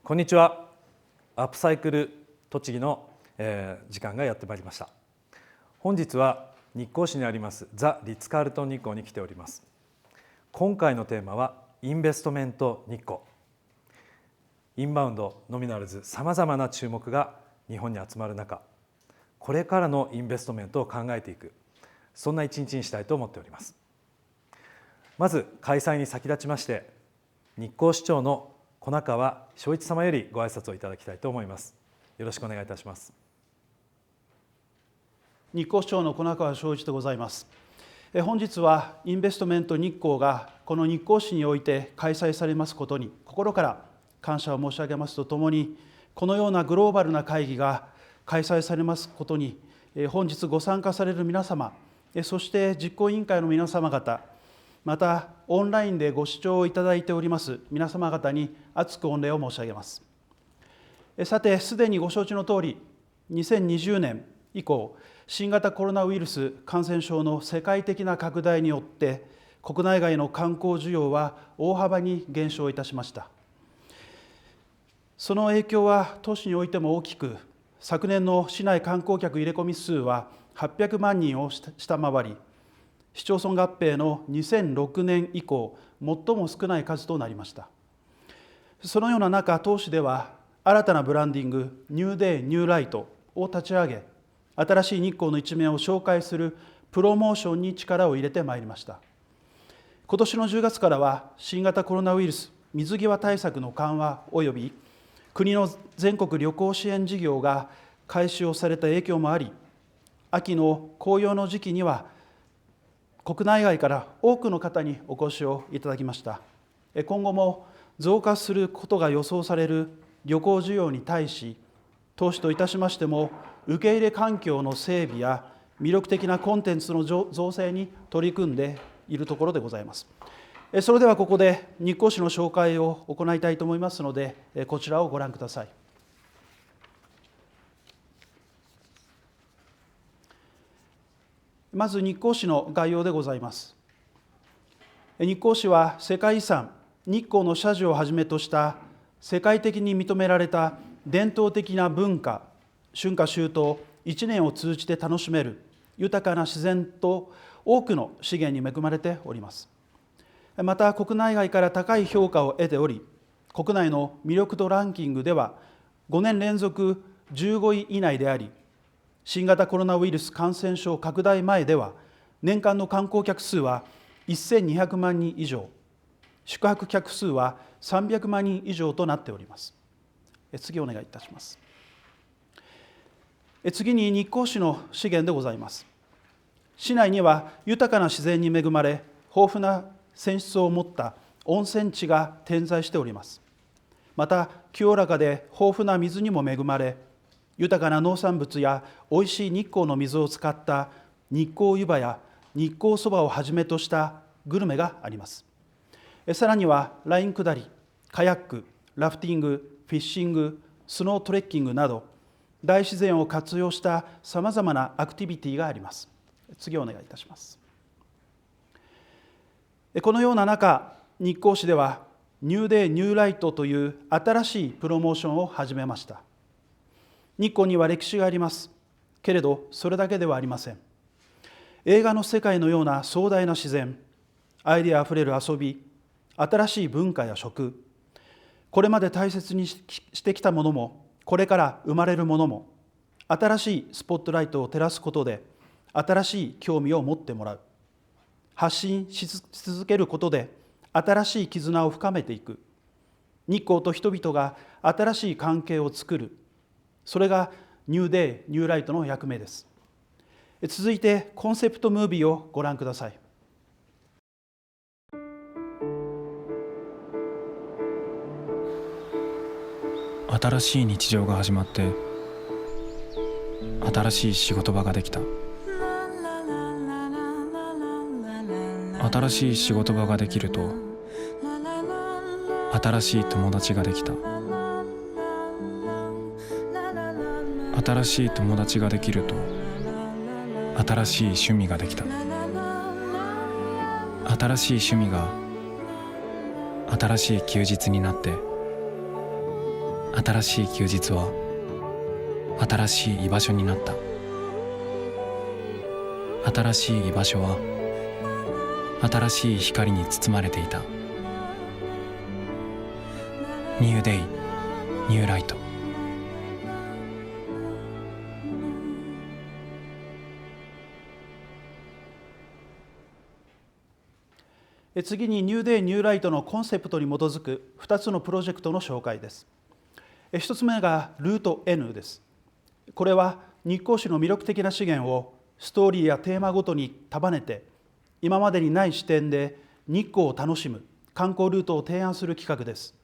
こんにちは。アップサイクル栃木の、時間がやってまいりました。本日は日光市にありますザ・リッツ・カールトン日光に来ております。今回のテーマはインベストメント日光。インバウンドのみならずさまざまな注目が日本に集まる中、これからのインベストメントを考えていく、そんな一日にしたいと思っております。まず開催に先立ちまして、日光市長の粉川昭一様よりご挨拶をいただきたいと思います。よろしくお願いいたします。日光市長の粉川昭一でございます。本日はインベストメント日光がこの日光市において開催されますことに心から感謝を申し上げますとともに、このようなグローバルな会議が開催されますことに本日ご参加される皆様、そして実行委員会の皆様方、またオンラインでご視聴いただいております皆様方に厚く御礼を申し上げます。さて、すでにご承知のとおり、2020年以降、新型コロナウイルス感染症の世界的な拡大によって国内外の観光需要は大幅に減少いたしました。その影響は都市においても大きく、昨年の市内観光客入れ込み数は800万人を下回り、市町村合併の2006年以降、最も少ない数となりました。そのような中、当市では新たなブランディング、ニューデイ・ニューライトを立ち上げ、新しい日光の一面を紹介するプロモーションに力を入れてまいりました。今年の10月からは、新型コロナウイルス水際対策の緩和および国の全国旅行支援事業が開始をされた影響もあり、秋の紅葉の時期には国内外から多くの方にお越しをいただきました。今後も増加することが予想される旅行需要に対し、当市といたしましても、受け入れ環境の整備や魅力的なコンテンツの造成に取り組んでいるところでございます。それではここで日光市の紹介を行いたいと思いますので、こちらをご覧ください。まず日光市の概要でございます。日光市は世界遺産日光の社寺をはじめとした世界的に認められた伝統的な文化、春夏秋冬一年を通じて楽しめる豊かな自然と多くの資源に恵まれております。また国内外から高い評価を得ており、国内の魅力度ランキングでは5年連続15位以内であり、新型コロナウイルス感染症拡大前では年間の観光客数は1200万人以上、宿泊客数は300万人以上となっております。次お願いいたします。次に日光市の資源でございます。市内には豊かな自然に恵まれ、豊富な泉質を持った温泉地が点在しております。また清らかで豊富な水にも恵まれ、豊かな農産物やおいしい日光の水を使った日光湯葉や日光そばをはじめとしたグルメがあります。さらにはライン下り、カヤック、ラフティング、フィッシング、スノートレッキングなど大自然を活用したさまざまなアクティビティがあります。次お願いいたします。このような中、日光市ではニューデイ・ニューライトという新しいプロモーションを始めました。日光には歴史がありますけれど、それだけではありません。映画の世界のような壮大な自然、アイデアあふれる遊び、新しい文化や食、これまで大切にしてきたものも、これから生まれるものも、新しいスポットライトを照らすことで、新しい興味を持ってもらう。発信し続けることで、新しい絆を深めていく。日光と人々が新しい関係を作る。それがニューデイ・ニューライトの役目です。続いてコンセプトムービーをご覧ください。新しい日常が始まって、新しい仕事場ができた。新しい仕事場ができると、新しい友達ができた。新しい友達ができると、新しい趣味ができた。新しい趣味が新しい休日になって、新しい休日は新しい居場所になった。新しい居場所は新しい光に包まれていた。ニューデイ、ニューライト。次にニューデイ・ニューライトのコンセプトに基づく2つのプロジェクトの紹介です。1つ目がルート N です。これは日光市の魅力的な資源をストーリーやテーマごとに束ねて、今までにない視点で日光を楽しむ観光ルートを提案する企画です。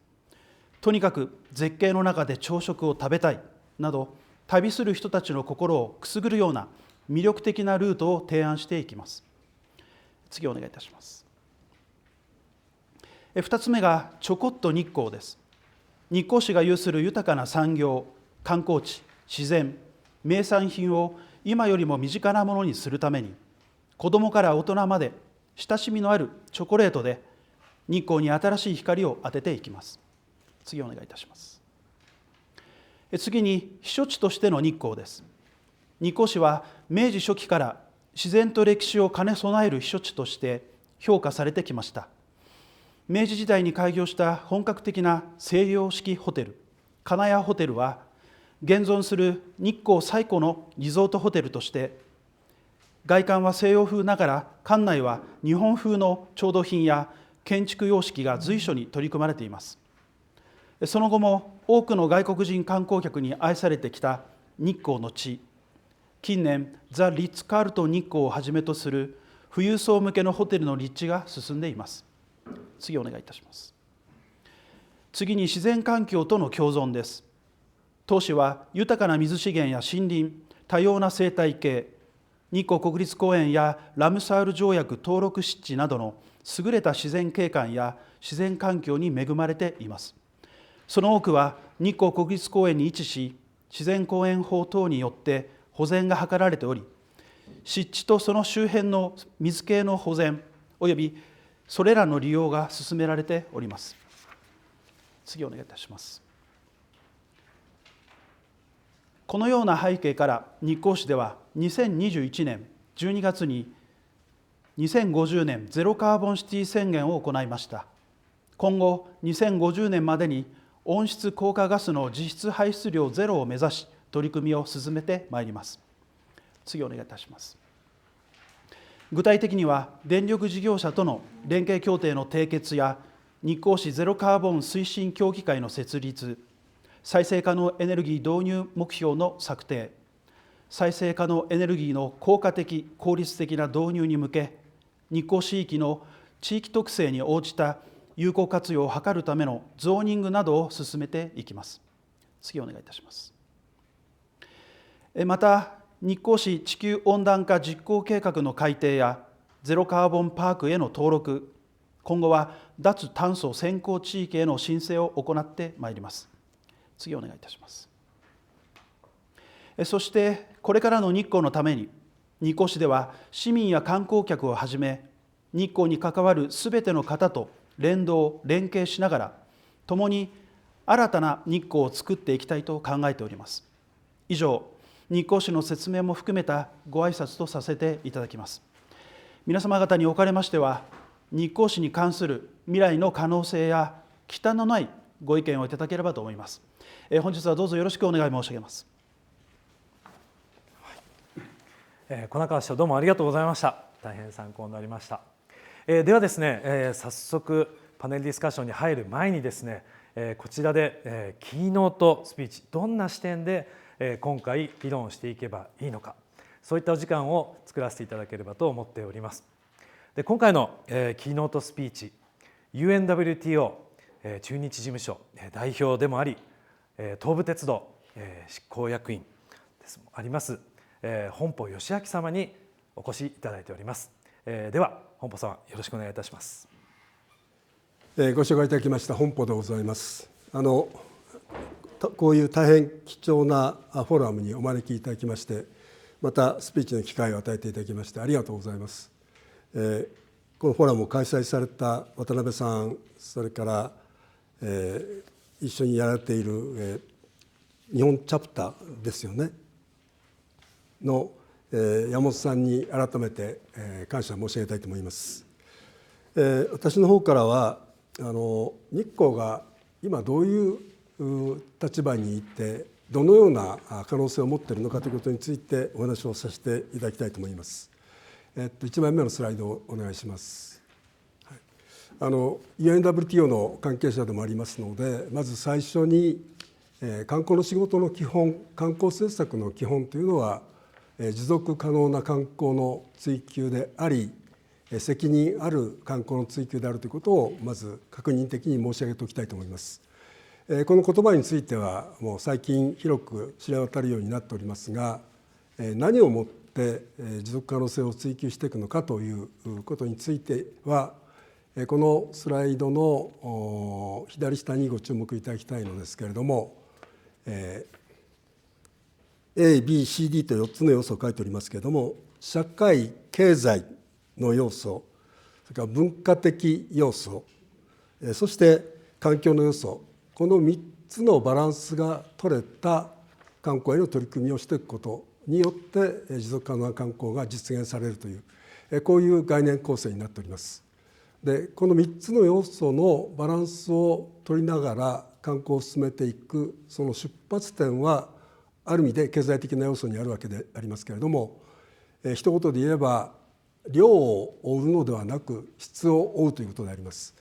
とにかく絶景の中で朝食を食べたいなど、旅する人たちの心をくすぐるような魅力的なルートを提案していきます。次お願いいたします。2つ目がちょこっと日光です。日光市が有する豊かな産業、観光地、自然、名産品を今よりも身近なものにするために、子どもから大人まで親しみのあるチョコレートで日光に新しい光を当てていきます。次お願いいたします。次に避暑地としての日光です。日光市は明治初期から自然と歴史を兼ね備える避暑地として評価されてきました。明治時代に開業した本格的な西洋式ホテル、金谷ホテルは、現存する日光最古のリゾートホテルとして、外観は西洋風ながら、館内は日本風の調度品や建築様式が随所に取り組まれています。その後も多くの外国人観光客に愛されてきた日光の地、近年、ザ・リッツ・カールトン日光をはじめとする富裕層向けのホテルの立地が進んでいます。次お願いいたします。次に自然環境との共存です。当市は豊かな水資源や森林、多様な生態系、日光国立公園やラムサール条約登録湿地などの優れた自然景観や自然環境に恵まれています。その多くは日光国立公園に位置し、自然公園法等によって保全が図られており、湿地とその周辺の水系の保全およびそれらの利用が進められております。次お願いいたします。このような背景から日光市では2021年12月に2050年ゼロカーボンシティ宣言を行いました。今後2050年までに温室効果ガスの実質排出量ゼロを目指し取り組みを進めてまいります。次お願いいたします。具体的には電力事業者との連携協定の締結や日光市ゼロカーボン推進協議会の設立、再生可能エネルギー導入目標の策定、再生可能エネルギーの効果的・効率的な導入に向け、日光市域の地域特性に応じた有効活用を図るためのゾーニングなどを進めていきます。次お願いいたします。また、日光市地球温暖化実行計画の改定やゼロカーボンパークへの登録、今後は脱炭素先行地域への申請を行ってまいります。次お願いいたします。そしてこれからの日光のために、日光市では市民や観光客をはじめ日光に関わるすべての方と連携しながら、共に新たな日光を作っていきたいと考えております。以上、日光市の説明も含めたご挨拶とさせていただきます。皆様方におかれましては、日光市に関する未来の可能性や忌憚のないご意見をいただければと思います。本日はどうぞよろしくお願い申し上げます。粉川市長、どうもありがとうございました。大変参考になりました。ではですね、早速パネルディスカッションに入る前にですね、こちらでキーノートスピーチ、どんな視点で今回議論していけばいいのか、そういったお時間を作らせていただければと思っております。で、今回のキーノートスピーチ、 UNWTO 駐日事務所代表でもあり、東武鉄道執行役員ですあります本保芳明様にお越しいただいております。では本保様、よろしくお願いいたします。ご紹介いただきました本保でございます。こういう大変貴重なフォーラムにお招きいただきまして、またスピーチの機会を与えていただきましてありがとうございます。このフォーラムを開催された渡辺さん、それから一緒にやられている、日本チャプターですよねの、山本さんに改めて、感謝申し上げたいと思います。私の方からは日光が今どういう立場にいてどのような可能性を持っているのかということについてお話をさせていただきたいと思います。1枚目のスライドをお願いします。UNWTO の関係者でもありますので、まず最初に観光の仕事の基本、観光政策の基本というのは持続可能な観光の追求であり、責任ある観光の追求であるということをまず確認的に申し上げておきたいと思います。この言葉についてはもう最近広く知れ渡るようになっておりますが、何をもって持続可能性を追求していくのかということについては、このスライドの左下にご注目いただきたいのですけれども、A、B、C、D と4つの要素を書いておりますけれども、社会経済の要素、それから文化的要素、そして環境の要素、この3つのバランスが取れた観光への取り組みをしていくことによって持続可能な観光が実現されるという、こういう概念構成になっております。でこの3つの要素のバランスを取りながら観光を進めていく、その出発点はある意味で経済的な要素にあるわけでありますけれども、一言で言えば量を追うのではなく質を追うということであります。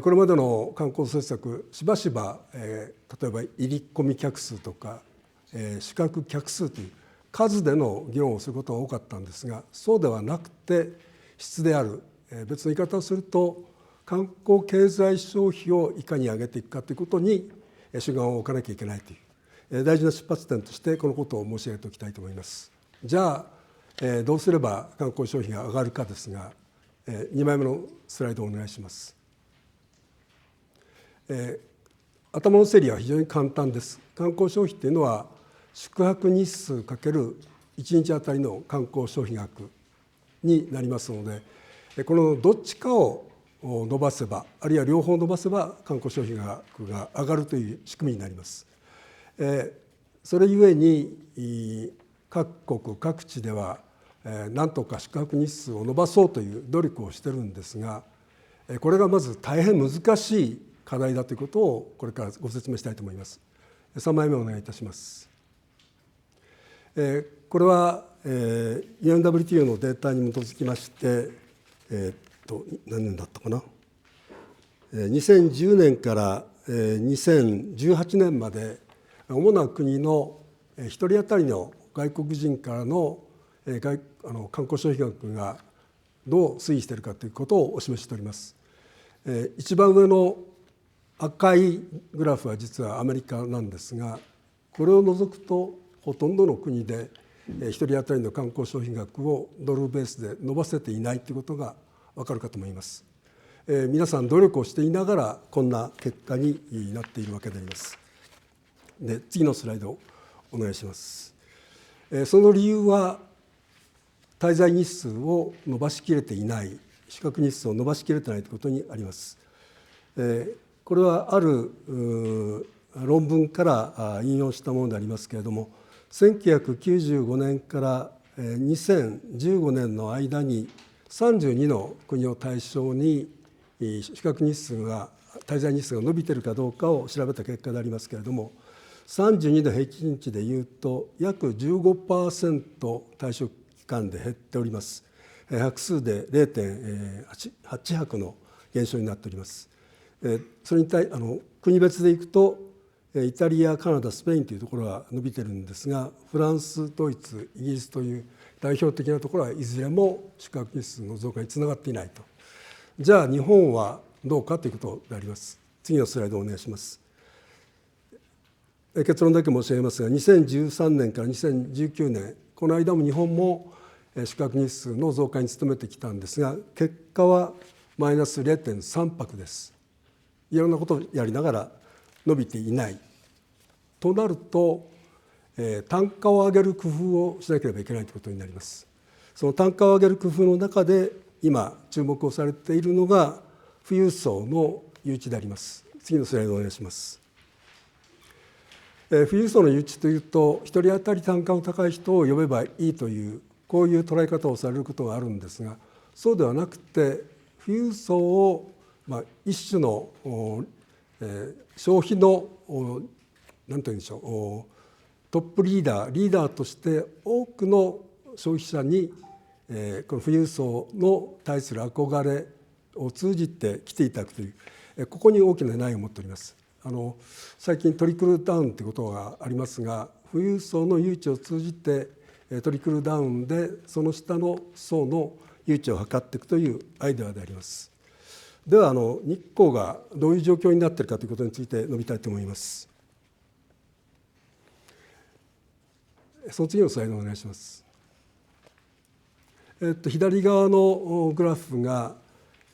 これまでの観光政策、しばしば例えば入り込み客数とか宿泊客数という数での議論をすることが多かったんですが、そうではなくて質である、別の言い方をすると観光経済消費をいかに上げていくかということに主眼を置かなきゃいけないという大事な出発点としてこのことを申し上げておきたいと思います。じゃあどうすれば観光消費が上がるかですが、2枚目のスライドをお願いします。頭の整理は非常に簡単です。観光消費というのは宿泊日数×1日あたりの観光消費額になりますので、このどっちかを伸ばせば、あるいは両方伸ばせば観光消費額が上がるという仕組みになります。それゆえに各国各地では何とか宿泊日数を伸ばそうという努力をしているんですが、これがまず大変難しい課題だということをこれからご説明したいと思います。3枚目お願いいたします。これは UNWTO のデータに基づきまして何年だったかな、2010年から2018年まで主な国の1人当たりの外国人からの観光消費額がどう推移しているかということをお示ししております。一番上の赤いグラフは実はアメリカなんですが、これを除くとほとんどの国で1人当たりの観光消費額をドルベースで伸ばせていないということが分かるかと思います。皆さん努力をしていながらこんな結果になっているわけであります。で、次のスライドお願いします。その理由は滞在日数を伸ばしきれていない、宿泊日数を伸ばしきれていないということにあります。これはある論文から引用したものでありますけれども、1995年から2015年の間に32の国を対象に宿泊日数が滞在日数が伸びているかどうかを調べた結果でありますけれども、32の平均値でいうと約 15% 対象期間で減っております。泊数で 0.8 泊の減少になっております。それに国別でいくとイタリア、カナダ、スペインというところは伸びているんですが、フランス、ドイツ、イギリスという代表的なところはいずれも宿泊日数の増加につながっていないと。じゃあ日本はどうかということであります。次のスライドをお願いします。結論だけ申し上げますが、2013年から2019年、この間も日本も宿泊日数の増加に努めてきたんですが、結果はマイナス 0.3 泊です。いろんなことをやりながら伸びていないとなると、単価を上げる工夫をしなければいけないということになります。その単価を上げる工夫の中で今注目をされているのが富裕層の誘致であります。次のスライドをお願いします。富裕層の誘致というと、1人当たり単価の高い人を呼べばいいという、こういう捉え方をされることがあるんですが、そうではなくて、富裕層を一種の消費の何て言うんでしょう、トップリーダーとして多くの消費者にこの富裕層の対する憧れを通じて来ていただくという、ここに大きな狙いを持っております。最近トリクルダウンということがありますが、富裕層の誘致を通じてトリクルダウンでその下の層の誘致を図っていくというアイデアであります。では日光がどういう状況になっているかということについて述べたいと思います。その次のスライドお願いします。左側のグラフが、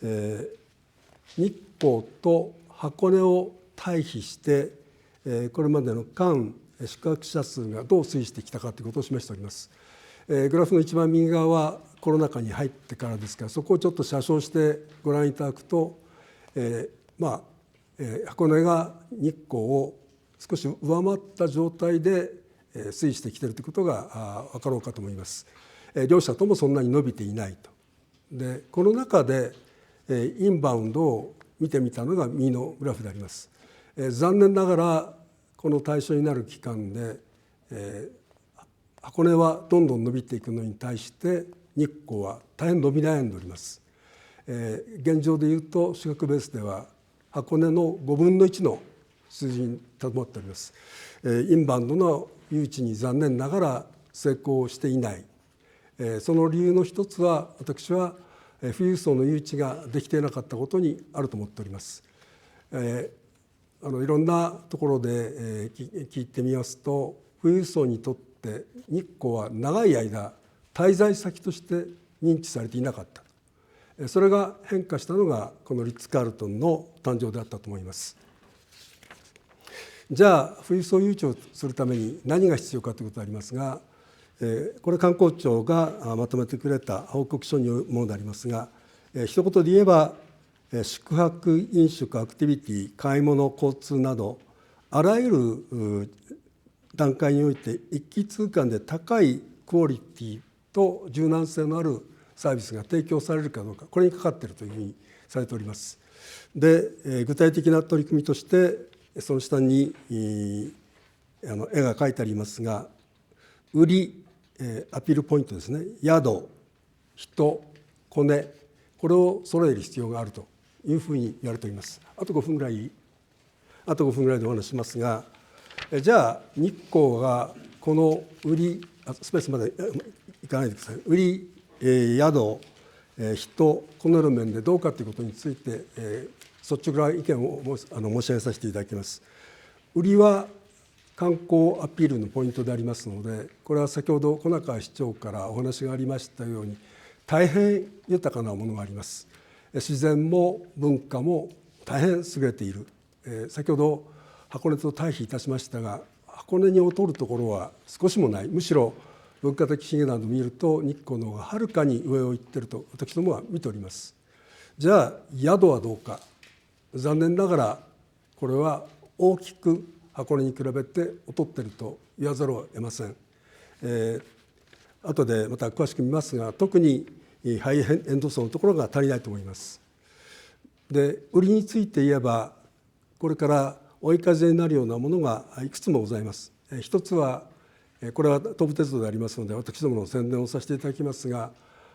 日光と箱根を対比して、これまでの間宿泊者数がどう推移してきたかということを示しております。グラフの一番右側はコロナ禍に入ってからですから、そこをちょっと写生してご覧いただくと、箱根が日光を少し上回った状態で推移してきているということが分かろうかと思います。両者ともそんなに伸びていないと。でこの中でインバウンドを見てみたのが右のグラフであります。残念ながらこの対象になる期間で、箱根はどんどん伸びていくのに対して日光は大変伸び悩んでおります。現状でいうと宿泊ベースでは箱根の5分の1の数字に保っております。インバウンドの誘致に残念ながら成功していない。その理由の一つは、私は富裕層の誘致ができていなかったことにあると思っております。いろんなところで聞いてみますと、富裕層にとって日光は長い間滞在先として認知されていなかった。それが変化したのがこのリッツ・カールトンの誕生であったと思います。じゃあ富裕層誘致をするために何が必要かということでありますが、これ観光庁がまとめてくれた報告書によるものでありますが、一言で言えば宿泊、飲食、アクティビティ、買い物、交通などあらゆる段階において一気通貫で高いクオリティと柔軟性のあるサービスが提供されるかどうか、これにかかっているというふうにされております。で具体的な取り組みとしてその下に絵が書いてありますが、売りアピールポイントですね、宿、人、コネ、これを揃える必要があるというふうに言われております。あと5分ぐらいでお話しますが、じゃあ日光がこの売りスペースまでいかないでください。売り、宿、人、このような面でどうかということについて率直な意見を申し上げさせていただきます。売りは観光アピールのポイントでありますので、これは先ほど粉川市長からお話がありましたように大変豊かなものがあります。自然も文化も大変優れている。先ほど箱根と対比いたしましたが、箱根に劣るところは少しもない。むしろ文化的資源などを見ると日光の方がはるかに上を行っていると私どもは見ております。じゃあ宿はどうか。残念ながらこれは大きく箱根に比べて劣っていると言わざるを得ません。後でまた詳しく見ますが、特にハイエンド層のところが足りないと思います。で売りについて言えば、これから追い風になるようなものがいくつもございます。一つはこれは東武鉄道でありますので私どもの宣伝をさせていただきますが、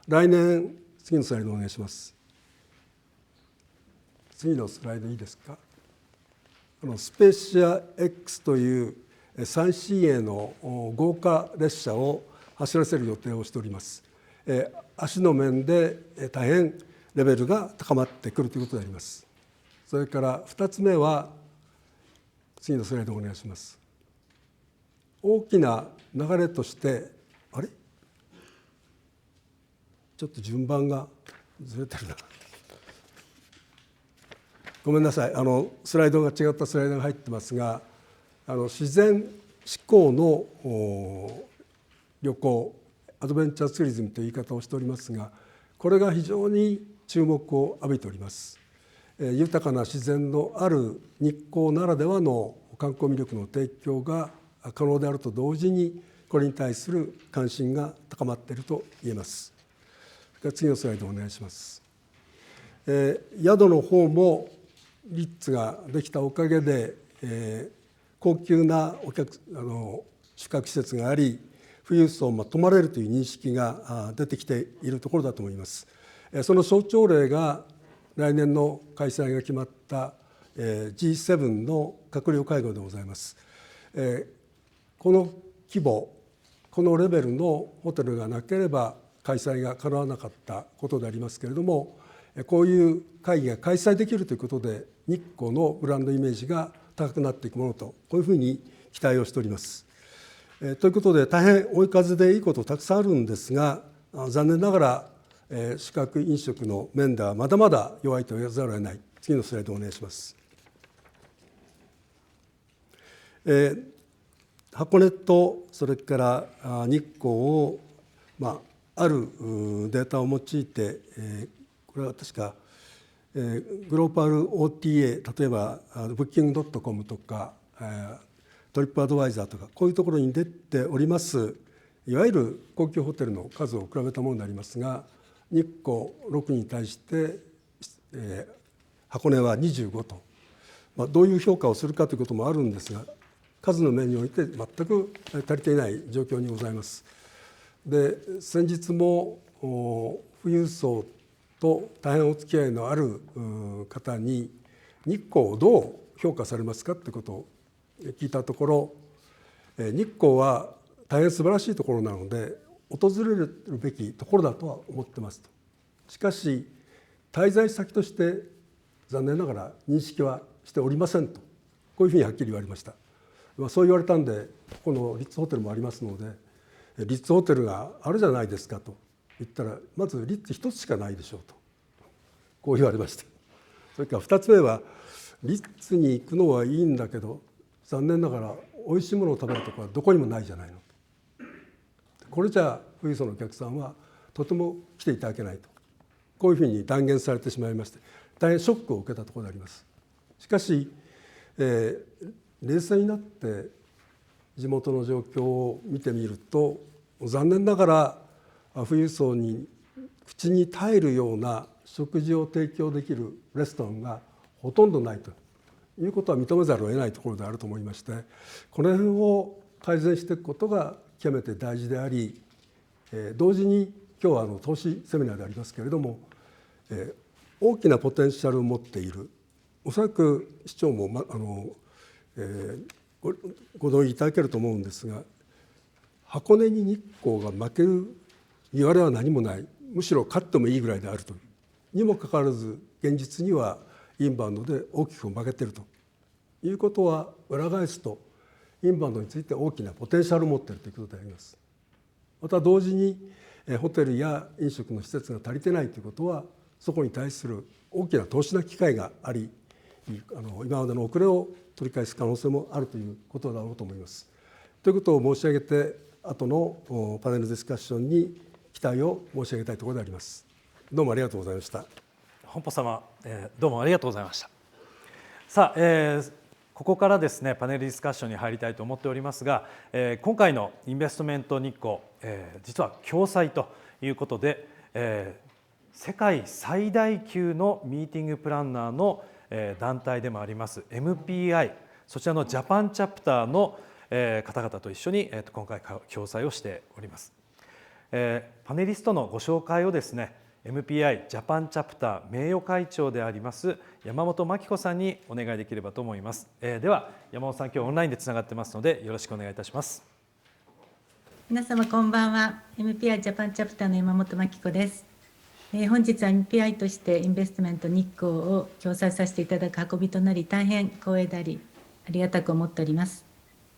来年、次のスライドお願いします。次のスライドいいですか。スペーシア X という最新鋭の豪華列車を走らせる予定をしております。足の面で大変レベルが高まってくるということであります。それから2つ目は、次のスライドお願いします。大きな流れとして、あれちょっと順番がずれてるな。ごめんなさい、スライドが違ったスライドが入ってますが、自然志向の旅行、アドベンチャーツーリズムという言い方をしておりますが、これが非常に注目を浴びております。豊かな自然のある日光ならではの観光魅力の提供が可能であると同時に、これに対する関心が高まっていると言えます。次のスライドお願いします。宿の方もリッツができたおかげで、高級な宿泊施設があり、富裕層も泊まれるという認識が出てきているところだと思います。その象徴例が来年の開催が決まった G7 の閣僚会合でございます。この規模、このレベルのホテルがなければ開催が叶わなかったことでありますけれども、こういう会議が開催できるということで、日光のブランドイメージが高くなっていくものと、こういうふうに期待をしております。ということで、大変追い風でいいことたくさんあるんですが、残念ながら宿泊飲食の面ではまだまだ弱いと言わざるを得ない。次のスライドお願いします。箱根とそれから日光を、あるデータを用いて、これは確かグローバル OTA、 例えばブッキング .com とかトリップアドバイザーとか、こういうところに出ておりますいわゆる高級ホテルの数を比べたものになりますが、日光6に対して、箱根は25と、どういう評価をするかということもあるんですが、数の面において全く足りていない状況にございます。で、先日も富裕層と大変お付き合いのある方に日光をどう評価されますかということを聞いたところ、日光は大変素晴らしいところなので訪れるべきところだとは思ってますと。しかし滞在先として残念ながら認識はしておりませんと、こういうふうにはっきり言われました。そう言われたんで、ここのリッツホテルもありますので、リッツホテルがあるじゃないですかと言ったら、まずリッツ一つしかないでしょうと、こう言われました。それから2つ目は、リッツに行くのはいいんだけど、残念ながらおいしいものを食べるところはどこにもないじゃないの。これじゃあ富裕層のお客さんはとても来ていただけないと、こういうふうに断言されてしまいまして、大変ショックを受けたところであります。しかし、冷静になって地元の状況を見てみると、残念ながら富裕層に口に耐えるような食事を提供できるレストランがほとんどないということは認めざるを得ないところであると思いまして、この辺を改善していくことが極めて大事であり、同時に今日は投資セミナーでありますけれども、大きなポテンシャルを持っている、おそらく市長もご同意いただけると思うんですが、箱根に日光が負ける言われは何もない、むしろ勝ってもいいぐらいであるとにもかかわらず、現実にはインバウンドで大きく負けているということは、裏返すとインバウンドについて大きなポテンシャルを持っているということであります。また同時にホテルや飲食の施設が足りてないということは、そこに対する大きな投資の機会があり、今までの遅れを取り返す可能性もあるということだろうと思います。ということを申し上げて、後のパネルディスカッションに期待を申し上げたいところであります。どうもありがとうございました。本保様、どうもありがとうございました。さあ、ここからですね、パネルディスカッションに入りたいと思っておりますが、今回のインベストメント日光、実は共催ということで、世界最大級のミーティングプランナーの団体でもあります MPI、 そちらのジャパンチャプターの方々と一緒に今回共催をしております。パネリストのご紹介をですね、 MPI ジャパンチャプター名誉会長であります山本牧子さんにお願いできればと思います。では山本さん、今日オンラインでつながってますのでよろしくお願いいたします。皆様こんばんは。 MPI ジャパンチャプターの山本牧子です。本日は MPI としてインベストメント日光を共催させていただく運びとなり、大変光栄でありありがたく思っております。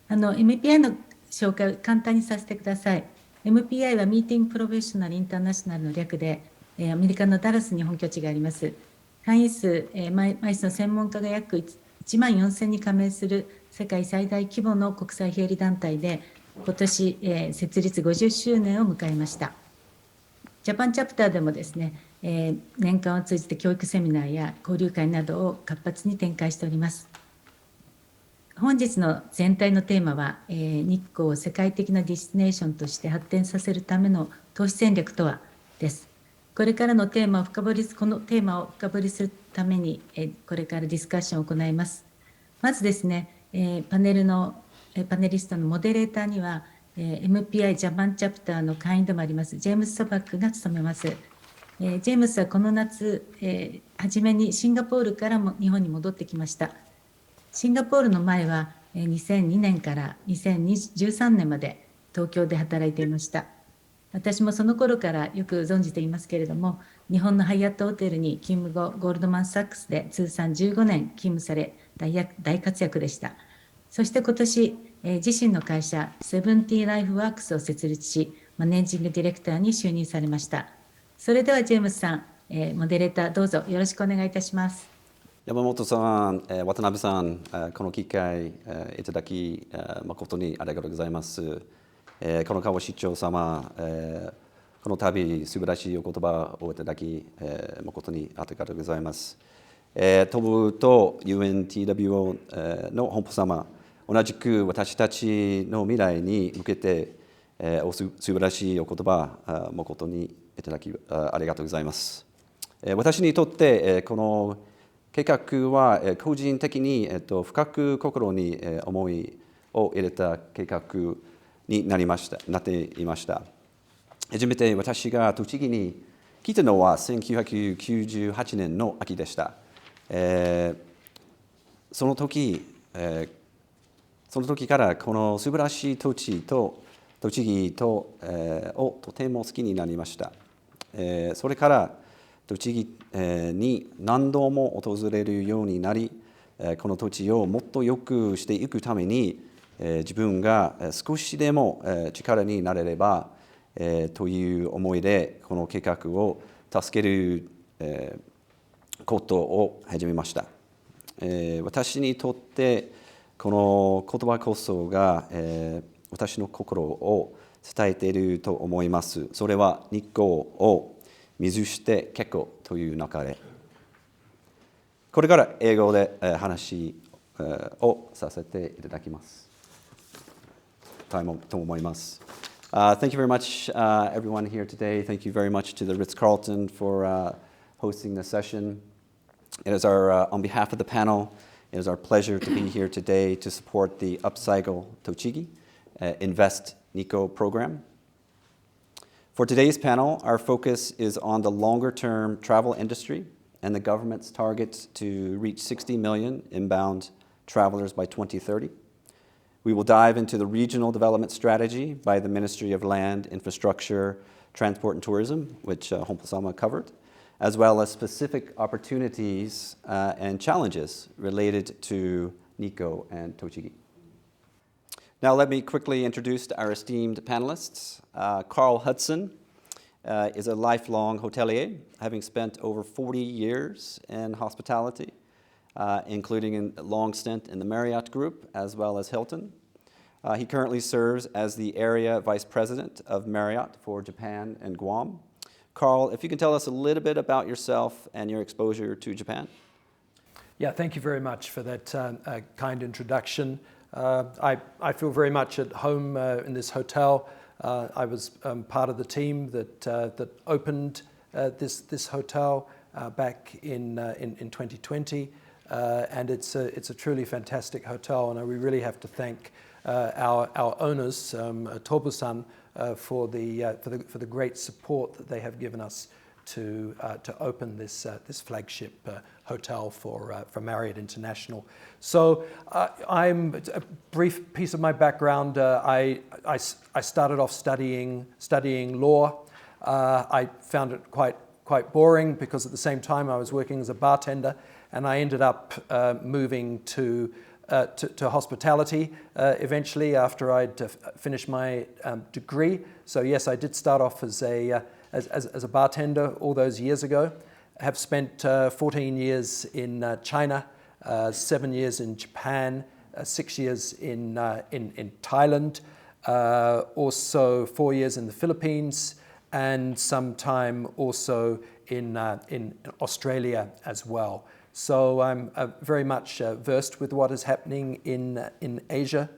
MPI の紹介を簡単にさせてください。 MPI はミーティングプロフェッショナルインターナショナルの略で、アメリカのダラスに本拠地があります。会員数、毎日の専門家が約1万4000に加盟する世界最大規模の国際非営利団体で、今年、設立50周年を迎えました。ジャパンチャプターでもですね、年間を通じて教育セミナーや交流会などを活発に展開しております。本日の全体のテーマは、日光を世界的なディスティネーションとして発展させるための投資戦略とはです。これからのテーマをこのテーマを深掘りするために、これからディスカッションを行います。まずですね、パネリストのモデレーターには、MPI ジャパンチャプターの会員でもありますジェームス・サバックが務めます。ジェームスはこの夏、初めにシンガポールからも日本に戻ってきました。シンガポールの前は2002年から2013年まで東京で働いていました。私もその頃からよく存じていますけれども、日本のハイアットホテルに勤務後、ゴールドマン・サックスで通算15年勤務され、大活躍でした。そして今年、自身の会社、セブンティーライフワークスを設立し、マネージングディレクターに就任されました。それではジェームスさん、モデレーターどうぞよろしくお願いいたします。山本さん、渡辺さん、この機会いただき、誠にありがとうございます。粉川市長様、この度素晴らしいお言葉をいただき、誠にありがとうございます。東武と UNWTO の本部様、同じく私たちの未来に向けて、素晴らしいお言葉、誠にいただきありがとうございます。私にとって、この計画は個人的に深く心に思いを入れた計画になっていました。初めて私が栃木に来たのは1998年の秋でした。その時からこの素晴らしい栃木をとても好きになりました。それから栃木に何度も訪れるようになり、この土地をもっと良くしていくために、自分が少しでも力になれればという思いで、この計画を助けることを始めました。私にとってこの言葉こそが私の心を伝えていると思います。それは日光を水して結構という中で、これから英語で話をさせていただきます。と思います。Thank you very much, everyone here today. Thank you very much to the Ritz-Carlton for hosting this session. It is on behalf of the panel, it is our pleasure to be here today to support the App Cycle TOCHIGI Invest Nikko program. For today's panel, our focus is on the longer-term travel industry and the government's target to reach 60 million inbound travelers by 2030. We will dive into the regional development strategy by the Ministry of Land, Infrastructure, Transport and Tourism, which Honpo-sama covered, as well as specific opportunities and challenges related to Nikko and Tochigi. Now let me quickly introduce our esteemed panelists. Carl Hudson is a lifelong hotelier, having spent over 40 years in hospitality, including a long stint in the Marriott Group as well as Hilton. He currently serves as the Area Vice President of Marriott for Japan and Guam. Carl, if you can tell us a little bit about yourself and your exposure to Japan. Yeah, thank you very much for that kind introduction. I feel very much at home in this hotel. I was part of the team that opened this hotel back in 2020, and it's a truly fantastic hotel. And we really have to thank our owners, Tobu-san, for the great support that they have given us to open this flagship hotel for Marriott International. So I'm a brief piece of my background. I started off studying law. I found it quite boring because at the same time I was working as a bartender, and I ended up moving to hospitality eventually after I'd finished my degree. So yes, I did start off as a bartender all those years ago. I have spent 14 years in China, 7 years in Japan, 6 years in Thailand, also 4 years in the Philippines, and some time also in Australia as well. So I'm very much versed with what is happening in Asia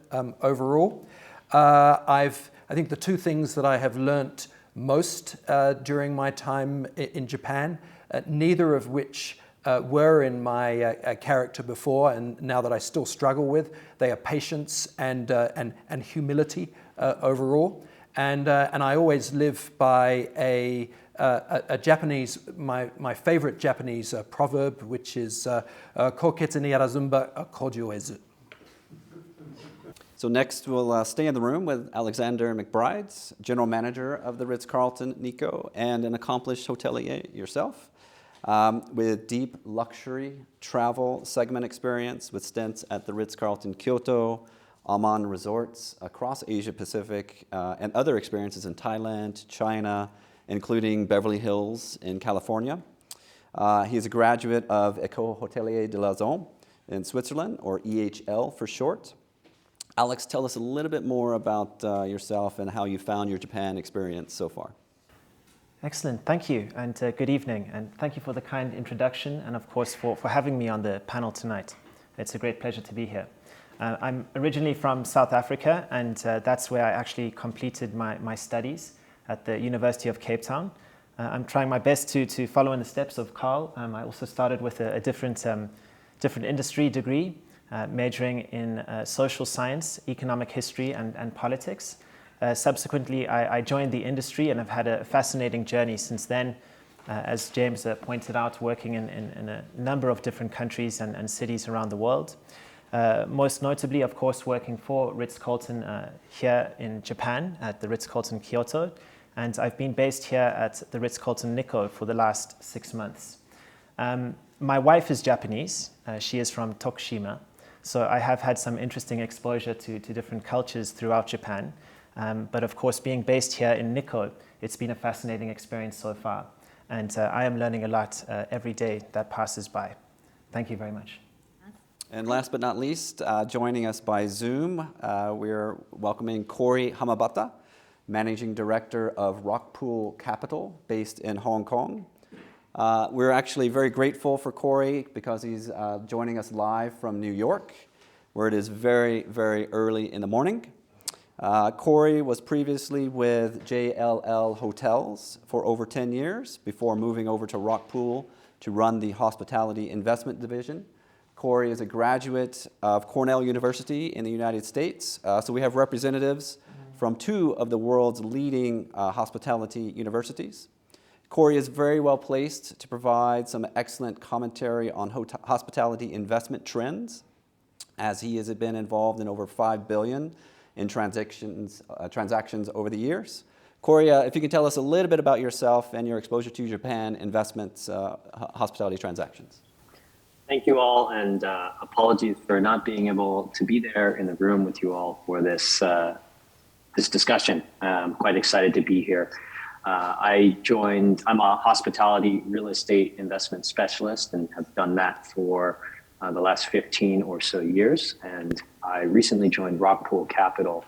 overall. I think the two things that I have learnt most during my time in Japan, neither of which were in my character before, and now that I still struggle with, they are patience and humility overall. And I always live by a Japanese, my favorite Japanese proverb, which is "Koketsu ni arazumba kojo ezu." So next we'll stay in the room with Alexander McBride, General Manager of the Ritz-Carlton Nikko, and an accomplished hotelier yourself, with deep luxury travel segment experience with stints at the Ritz-Carlton Kyoto, Aman Resorts across Asia Pacific, and other experiences in Thailand, China, including Beverly Hills in California. He is a graduate of École Hôtelière de la Zone in Switzerland, or EHL for short. Alex, tell us a little bit more about yourself and how you found your Japan experience so far. Excellent, thank you, and good evening, and thank you for the kind introduction, and of course for having me on the panel tonight. It's a great pleasure to be here. I'm originally from South Africa, and that's where I actually completed my studies at the University of Cape Town. I'm trying my best to follow in the steps of Carl. I also started with a different industry degree, majoring in social science, economic history, and politics. Subsequently, I joined the industry and have had a fascinating journey since then, as James pointed out, working in a number of different countries and cities around the world. Most notably, of course, working for Ritz-Carlton here in Japan at the Ritz-Carlton Kyoto, and I've been based here at the Ritz-Carlton Nikko for the last 6 months. My wife is Japanese. She is from Tokushima. So I have had some interesting exposure to different cultures throughout Japan. But of course, being based here in Nikko, it's been a fascinating experience so far. And I am learning a lot every day that passes by. Thank you very much. And last but not least, joining us by Zoom, we're welcoming Corey Hamabata, Managing Director of Rockpool Capital, based in Hong Kong. We're actually very grateful for Corey because he's joining us live from New York, where it is very, very early in the morning. Corey was previously with JLL Hotels for over 10 years before moving over to Rockpool to run the Hospitality Investment Division. Corey is a graduate of Cornell University in the United States, so we have representatives from 2 of the world's leading hospitality universities. Corey is very well placed to provide some excellent commentary on hospitality investment trends, as he has been involved in over $5 billion in transactions over the years. Corey, if you can tell us a little bit about yourself and your exposure to Japan investments, hospitality transactions. Thank you all, and apologies for not being able to be there in the room with you all for this discussion. I'm quite excited to be here. I'm a hospitality real estate investment specialist and have done that for the last 15 or so years. And I recently joined Rockpool Capital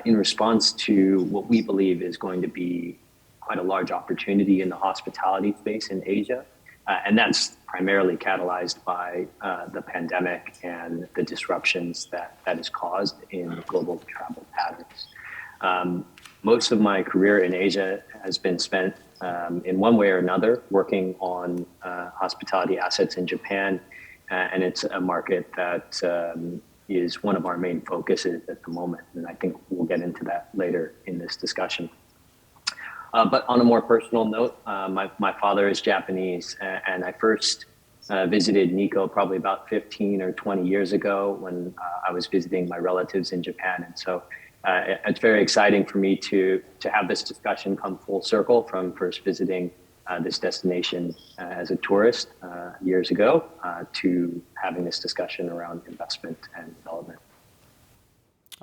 in response to what we believe is going to be quite a large opportunity in the hospitality space in Asia. And that's primarily catalyzed by the pandemic and the disruptions that has caused in global travel patterns. Most of my career in Asia has been spent in one way or another working on hospitality assets in Japan, and it's a market that is one of our main focuses at the moment, and I think we'll get into that later in this discussion. But on a more personal note, my father is Japanese, and I first visited Nikko probably about 15 or 20 years ago when I was visiting my relatives in Japan, and so it's very exciting for me to have this discussion come full circle from first visiting this destination as a tourist years ago to having this discussion around investment and development.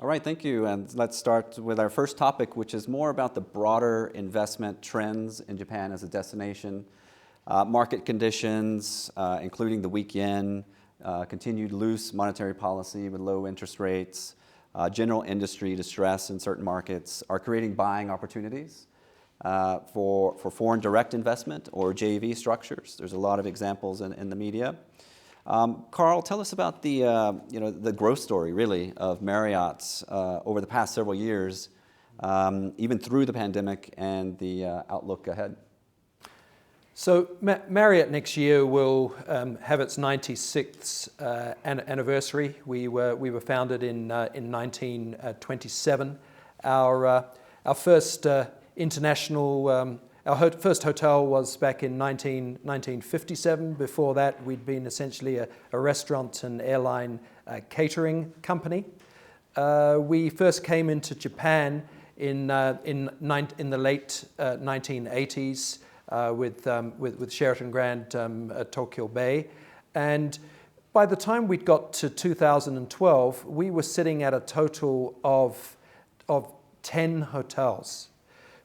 All right, thank you. And let's start with our first topic, which is more about the broader investment trends in Japan as a destination, market conditions, including the weak yen, continued loose monetary policy with low interest rates, general industry distress in certain markets are creating buying opportunities for foreign direct investment or JV structures. There's a lot of examples in the media. Carl, tell us about the growth story, really, of Marriott's over the past several years, even through the pandemic, and the outlook ahead. So Marriott next year will have its 96th anniversary. We were founded in 1927. Our first international, our first hotel was back in 1957. Before that, we'd been essentially a restaurant and airline catering company. We first came into Japan in the late 1980s. With Sheraton Grand at Tokyo Bay. And by the time we'd got to 2012, we were sitting at a total of 10 hotels.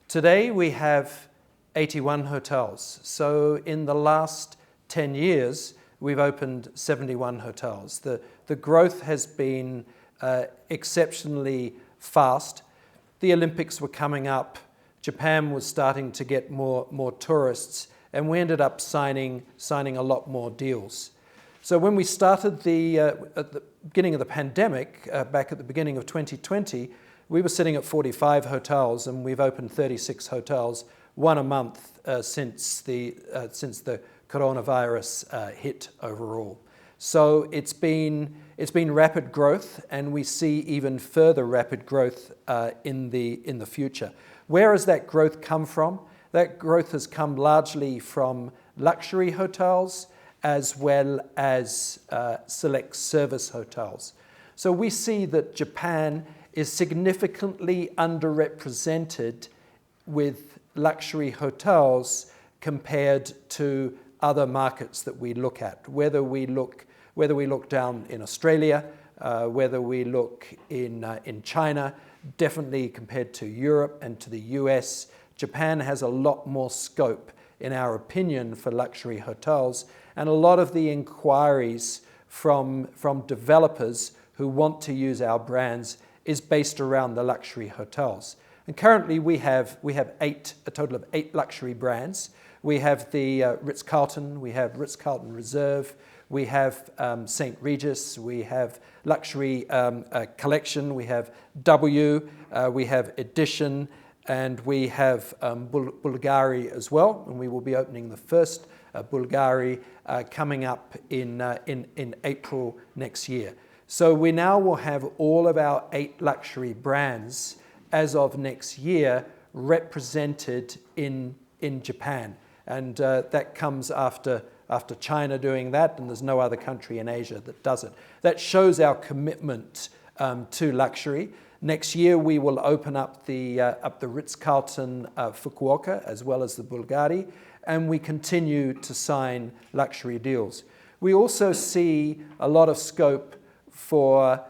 Today we have 81 hotels. So in the last 10 years, we've opened 71 hotels. The growth has been exceptionally fast. The Olympics were coming up. Japan was starting to get more tourists, and we ended up signing a lot more deals. So when we started at the beginning of the pandemic, back at the beginning of 2020, we were sitting at 45 hotels, and we've opened 36 hotels, one a month since the coronavirus hit overall. So it's been rapid growth, and we see even further rapid growth in the future. Where has that growth come from? That growth has come largely from luxury hotels as well as select service hotels. So we see that Japan is significantly underrepresented with luxury hotels compared to other markets that we look at. Whether we look down in Australia, whether we look in China, definitely compared to Europe and to the US, Japan has a lot more scope, in our opinion, for luxury hotels. And a lot of the inquiries from developers who want to use our brands is based around the luxury hotels. And currently we have a total of 8 luxury brands. We have the Ritz-Carlton, we have Ritz-Carlton Reserve, we have St. Regis, we have Luxury Collection, we have W, we have Edition, and we have Bulgari as well. And we will be opening the first Bulgari coming up in April next year. So we now will have all of our 8 luxury brands as of next year represented in Japan. And that comes after China doing that, and there's no other country in Asia that does it. That shows our commitment to luxury. Next year we will open up the Ritz-Carlton Fukuoka as well as the Bulgari, and we continue to sign luxury deals. We also see a lot of scope for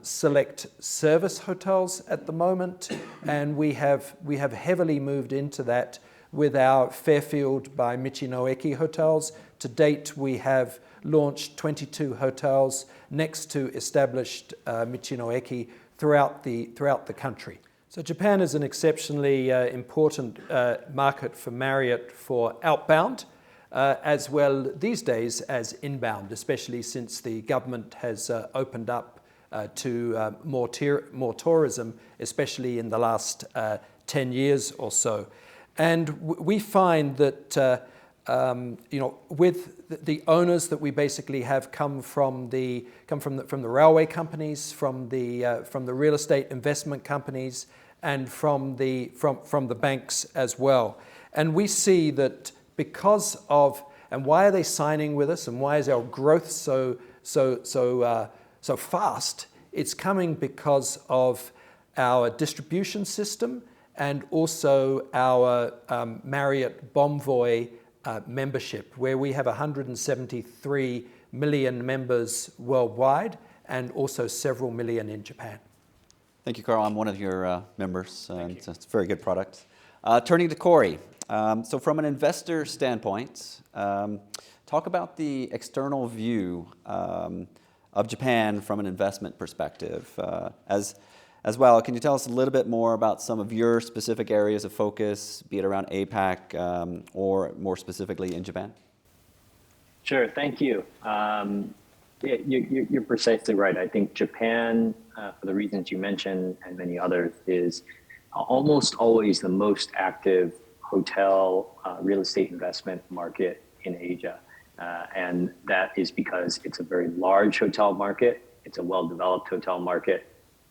select service hotels at the moment, and we have heavily moved into that with our Fairfield by Michinoeki hotels. To date, we have launched 22 hotels next to established Michinoeki throughout the country. So Japan is an exceptionally important market for Marriott for outbound, as well these days as inbound, especially since the government has opened up to more tourism, especially in the last 10 years or so. And we find that with the owners that we basically have come from the railway companies, from the real estate investment companies, and from the banks as well. And we see that because of, and why are they signing with us, and why is our growth so fast? It's coming because of our distribution system and also our Marriott Bonvoy membership, where we have 173 million members worldwide and also several million in Japan. Thank you, Carl. I'm one of your members, and it's a very good product. Turning to Corey. So from an investor standpoint, talk about the external view of Japan from an investment perspective. As well, can you tell us a little bit more about some of your specific areas of focus, be it around APAC or more specifically in Japan? Sure, thank you. Yeah, you're precisely right. I think Japan, for the reasons you mentioned and many others, is almost always the most active hotel real estate investment market in Asia. And that is because it's a very large hotel market. It's a well-developed hotel market,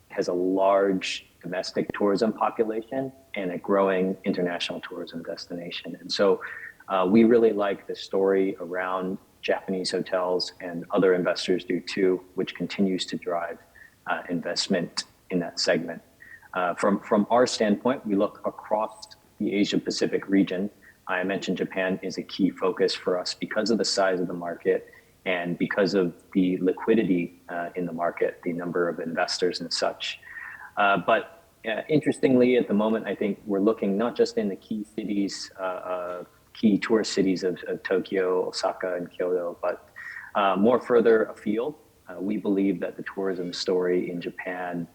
has a large domestic tourism population and a growing international tourism destination. And so we really like the story around Japanese hotels, and other investors do too, which continues to drive investment in that segment. From our standpoint, we look across the Asia-Pacific region. I mentioned Japan is a key focus for us because of the size of the market and because of the liquidity in the market, the number of investors and such. But interestingly, at the moment, I think we're looking not just in the key cities, key tourist cities of Tokyo, Osaka, and Kyoto, but more further afield. We believe that the tourism story in Japan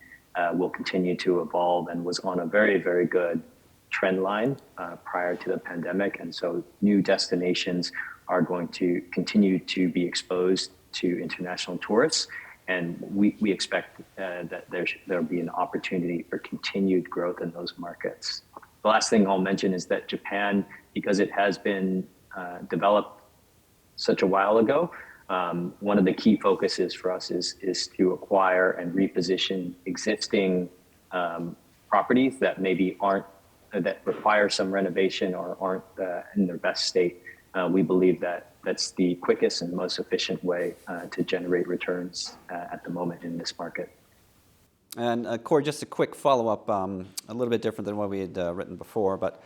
will continue to evolve and was on a very, very good trend line prior to the pandemic. And so new destinations are going to continue to be exposed to international tourists. And we expect that there'll be an opportunity for continued growth in those markets. The last thing I'll mention is that Japan, because it has been developed such a while ago, one of the key focuses for us is to acquire and reposition existing properties that maybe that require some renovation or aren't in their best state. We believe that that's the quickest and most efficient way to generate returns at the moment in this market. And Corey, just a quick follow-up, a little bit different than what we had written before, but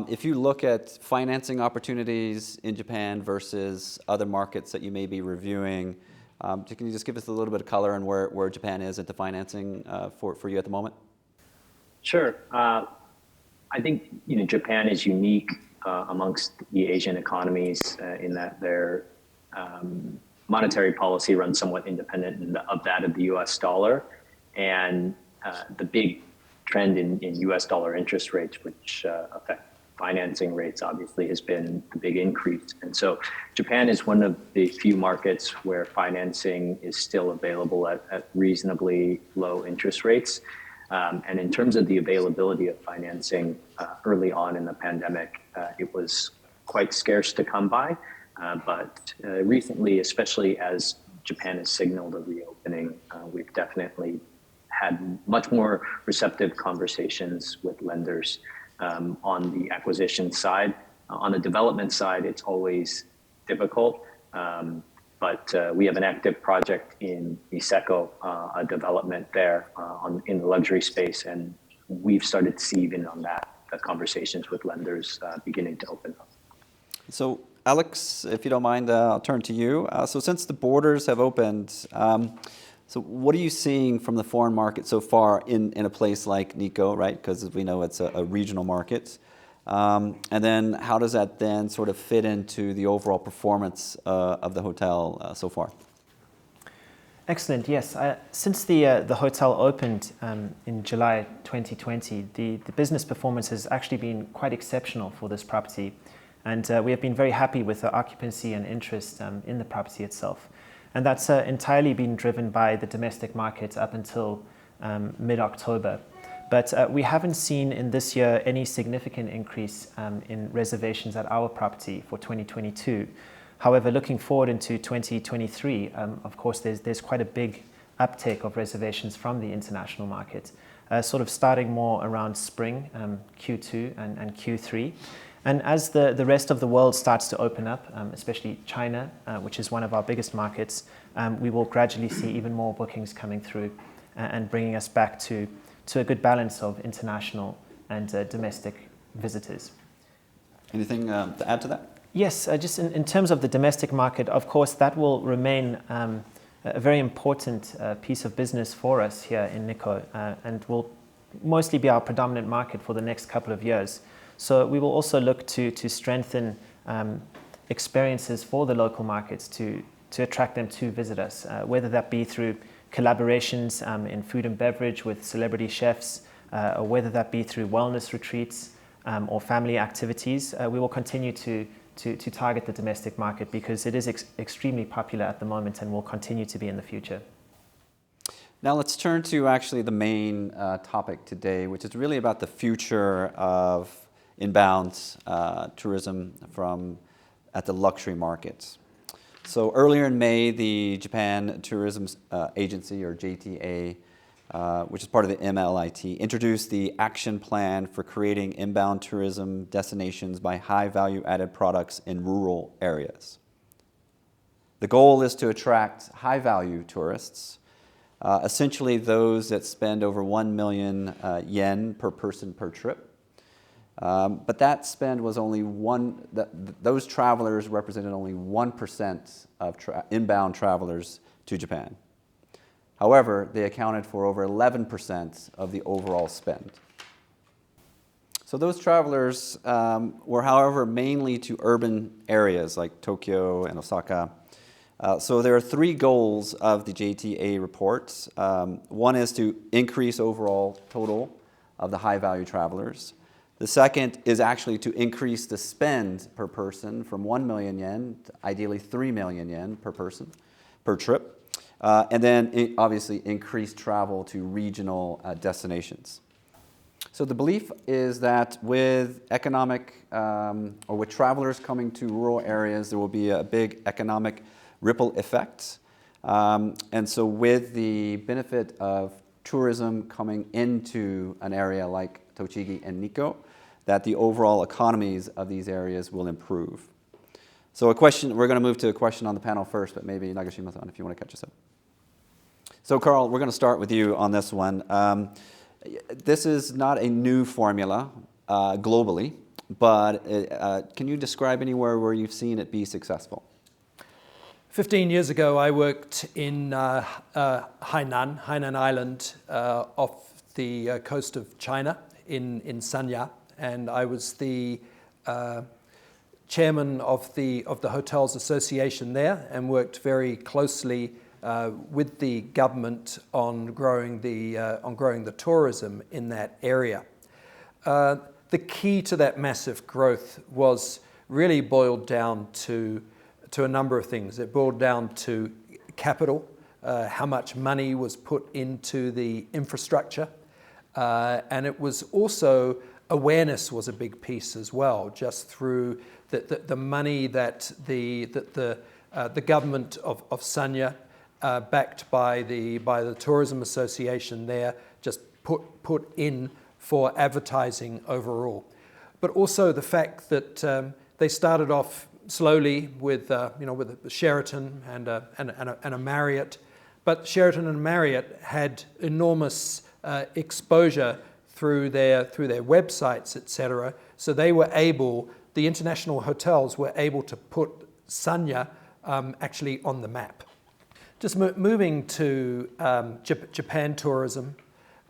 if you look at financing opportunities in Japan versus other markets that you may be reviewing, can you just give us a little bit of color on where Japan is at the financing for you at the moment? Sure. I think Japan is unique amongst the Asian economies in that their monetary policy runs somewhat independent of that of the US dollar. And the big trend in US dollar interest rates, which affect financing rates, obviously has been the big increase. And so Japan is one of the few markets where financing is still available at reasonably low interest rates. And in terms of the availability of financing early on in the pandemic, it was quite scarce to come by. But recently, especially as Japan has signaled a reopening, we've definitely had much more receptive conversations with lenders on the acquisition side. On the development side, it's always difficult. But we have an active project in Niseko, a development there in the luxury space, and we've started to see even on that, the conversations with lenders beginning to open up. So Alex, if you don't mind, I'll turn to you. So since the borders have opened, so what are you seeing from the foreign market so far in a place like Nikko, right? Because we know it's a regional market. And then how does that then sort of fit into the overall performance of the hotel so far? Excellent, yes. Since the hotel opened in July 2020, the business performance has actually been quite exceptional for this property. And we have been very happy with the occupancy and interest in the property itself. And that's entirely been driven by the domestic market up until mid-October. But we haven't seen in this year any significant increase in reservations at our property for 2022. However, looking forward into 2023, of course, there's quite a big uptake of reservations from the international market, sort of starting more around spring, Q2 and Q3. And as the rest of the world starts to open up, especially China, which is one of our biggest markets, we will gradually see even more bookings coming through and bringing us back to a good balance of international and domestic visitors. Anything to add to that? Yes, just in terms of the domestic market, of course, that will remain a very important piece of business for us here in Nikko and will mostly be our predominant market for the next couple of years. So we will also look to strengthen experiences for the local markets to attract them to visit us, whether that be through collaborations in food and beverage with celebrity chefs, or whether that be through wellness retreats or family activities. We will continue to to target the domestic market because it is extremely popular at the moment and will continue to be in the future. Now let's turn to actually the main topic today, which is really about the future of inbound tourism at the luxury markets. So earlier in May, the Japan Tourism Agency, or JTA, which is part of the MLIT, introduced the action plan for creating inbound tourism destinations by high value-added products in rural areas. The goal is to attract high-value tourists, essentially those that spend over 1 million yen per person per trip. But that spend was only those travelers represented only 1% of inbound travelers to Japan. However, they accounted for over 11% of the overall spend. So those travelers were, however, mainly to urban areas like Tokyo and Osaka. So there are 3 goals of the JTA reports. One is to increase overall total of the high-value travelers. The second is actually to increase the spend per person from 1 million yen to ideally 3 million yen per person, per trip. And then obviously increase travel to regional destinations. So the belief is that with with travelers coming to rural areas, there will be a big economic ripple effect. And so with the benefit of tourism coming into an area like Tochigi and Nikko, that the overall economies of these areas will improve. So we're going to move to a question on the panel first, but maybe Nagashima-san, if you want to catch us up. So Carl, we're going to start with you on this one. This is not a new formula globally, but can you describe anywhere where you've seen it be successful? 15 years ago, I worked in Hainan Island off the coast of China in Sanya, and I was the chairman of the Hotels Association there and worked very closely with the government on growing the tourism in that area. The key to that massive growth was really boiled down to a number of things. It boiled down to capital, how much money was put into the infrastructure, and it was also awareness was a big piece as well, just through the money that the government of Sanya, backed by the Tourism Association there, just put in for advertising overall. But also the fact that they started off slowly with a Sheraton and a Marriott, but Sheraton and Marriott had enormous exposure through their websites, etc. So the international hotels were able to put Sanya actually on the map. Just moving to Japan tourism,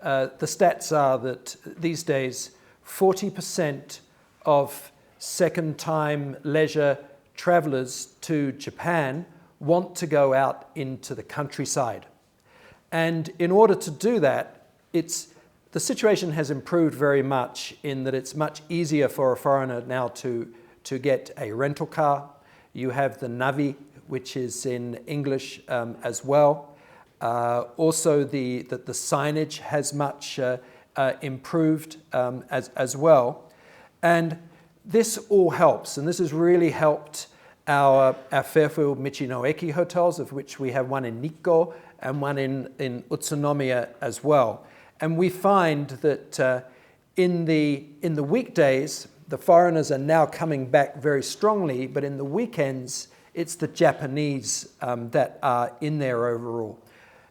the stats are that these days 40% of second-time leisure travelers to Japan want to go out into the countryside. And in order to do that, the situation has improved very much in that it's much easier for a foreigner now to get a rental car. You have the Navi, which is in English as well. Also, the signage has much improved as well. And this all helps, and this has really helped our Fairfield Michinoeki hotels, of which we have one in Nikko and one in Utsunomiya as well. And we find that in the weekdays, the foreigners are now coming back very strongly, but in the weekends, it's the Japanese that are in there overall.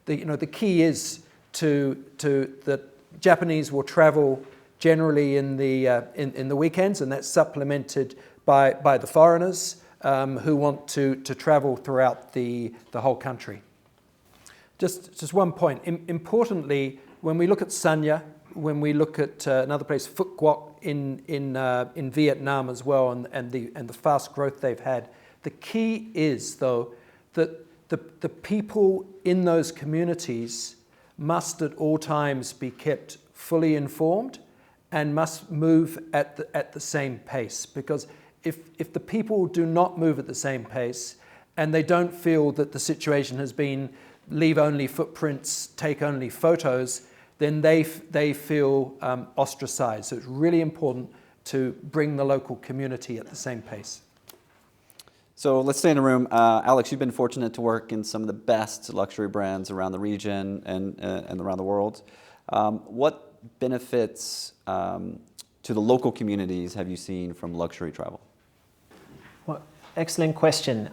The key is that Japanese will travel generally in the weekends, and that's supplemented by the foreigners who want to travel throughout the whole country. Just one point. Importantly, when we look at Sanya, when we look at another place, Phuc Quoc in Vietnam as well, and the fast growth they've had, the key is though that the people in those communities must at all times be kept fully informed and must move at the same pace, because if the people do not move at the same pace and they don't feel that the situation has been leave only footprints, take only photos, then they feel ostracized. So it's really important to bring the local community at the same pace. So let's stay in the room. Alex, you've been fortunate to work in some of the best luxury brands around the region and around the world. What benefits to the local communities have you seen from luxury travel? Well, excellent question.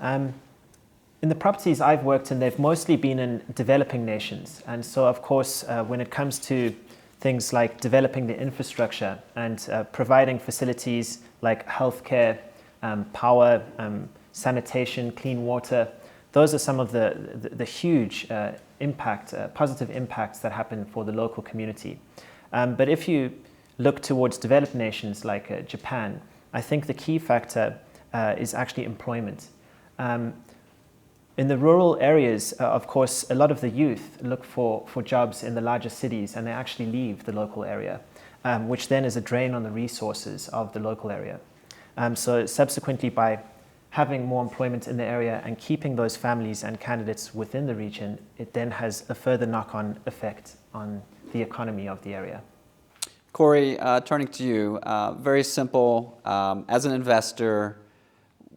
In the properties I've worked in, they've mostly been in developing nations. And so, of course, when it comes to things like developing the infrastructure and providing facilities like healthcare, power, sanitation, clean water, those are some of the huge positive impacts that happen for the local community. But if you look towards developed nations like Japan, I think the key factor is actually employment. In the rural areas, of course, a lot of the youth look for jobs in the larger cities and they actually leave the local area, which then is a drain on the resources of the local area. So subsequently, by having more employment in the area and keeping those families and candidates within the region, it then has a further knock-on effect on the economy of the area. Corey, turning to you, very simple. As an investor,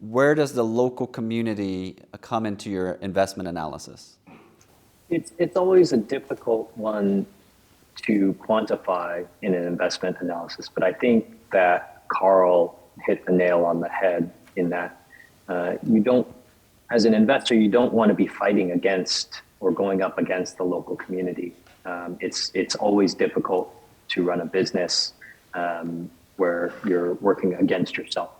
where does the local community come into your investment analysis? It's always a difficult one to quantify in an investment analysis, but I think that Carl hit the nail on the head in that you don't, as an investor, you don't want to be fighting against or going up against the local community. It's always difficult to run a business where you're working against yourself.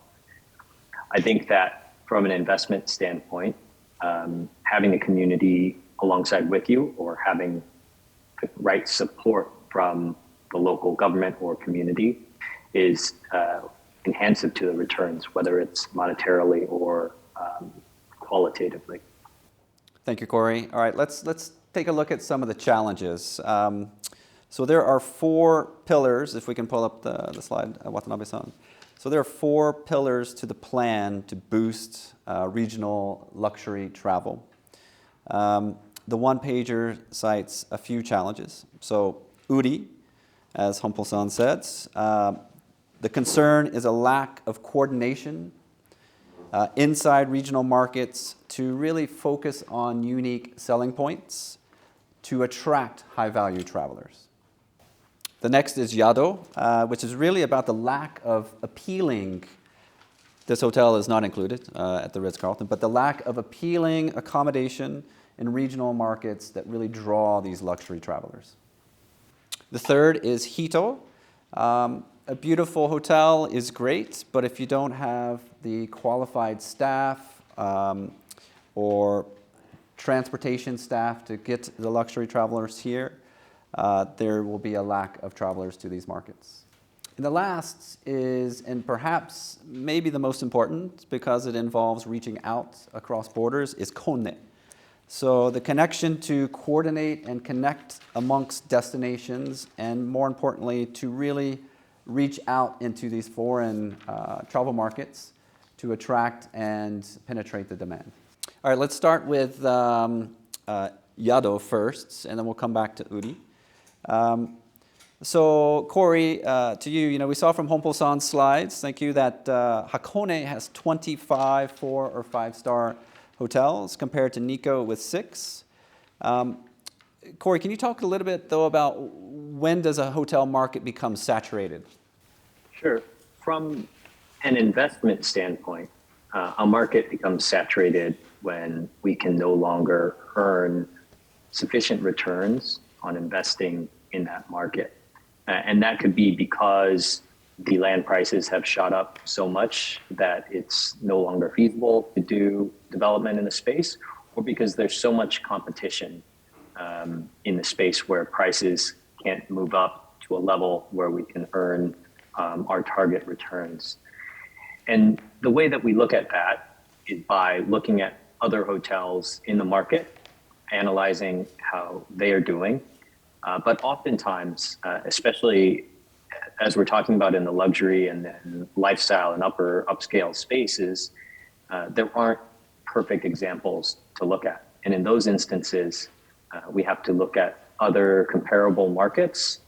I think that from an investment standpoint, having the community alongside with you or having the right support from the local government or community is enhancing to the returns, whether it's monetarily or qualitatively. Thank you, Corey. All right, let's take a look at some of the challenges. So there are 4 pillars, if we can pull up the slide, Watanabe-san. So there are 4 pillars to the plan to boost regional luxury travel. The one-pager cites a few challenges. So URI, as Honpo-san said, the concern is a lack of coordination inside regional markets to really focus on unique selling points to attract high-value travelers. The next is Yado, which is really about the lack of appealing, this hotel is not included at the Ritz-Carlton, but the lack of appealing accommodation in regional markets that really draw these luxury travelers. The third is Hito. A beautiful hotel is great, but if you don't have the qualified staff or transportation staff to get the luxury travelers here, there will be a lack of travelers to these markets. And the last is, and perhaps maybe the most important because it involves reaching out across borders, is Konne. So the connection to coordinate and connect amongst destinations and more importantly to really reach out into these foreign travel markets to attract and penetrate the demand. All right, let's start with Yado first and then we'll come back to Uri. So Corey, to you, we saw from Honpo-san's slides, thank you, that Hakone has 25 4- or 5-star hotels compared to Nikko with 6. Corey, can you talk a little bit though about when does a hotel market become saturated? Sure. From an investment standpoint, a market becomes saturated when we can no longer earn sufficient returns on investing in that market. And that could be because the land prices have shot up so much that it's no longer feasible to do development in the space, or because there's so much competition in the space where prices can't move up to a level where we can earn our target returns. And the way that we look at that is by looking at other hotels in the market, analyzing how they are doing. But oftentimes, especially as we're talking about in the luxury and lifestyle and upscale spaces, there aren't perfect examples to look at. And in those instances, we have to look at other comparable markets.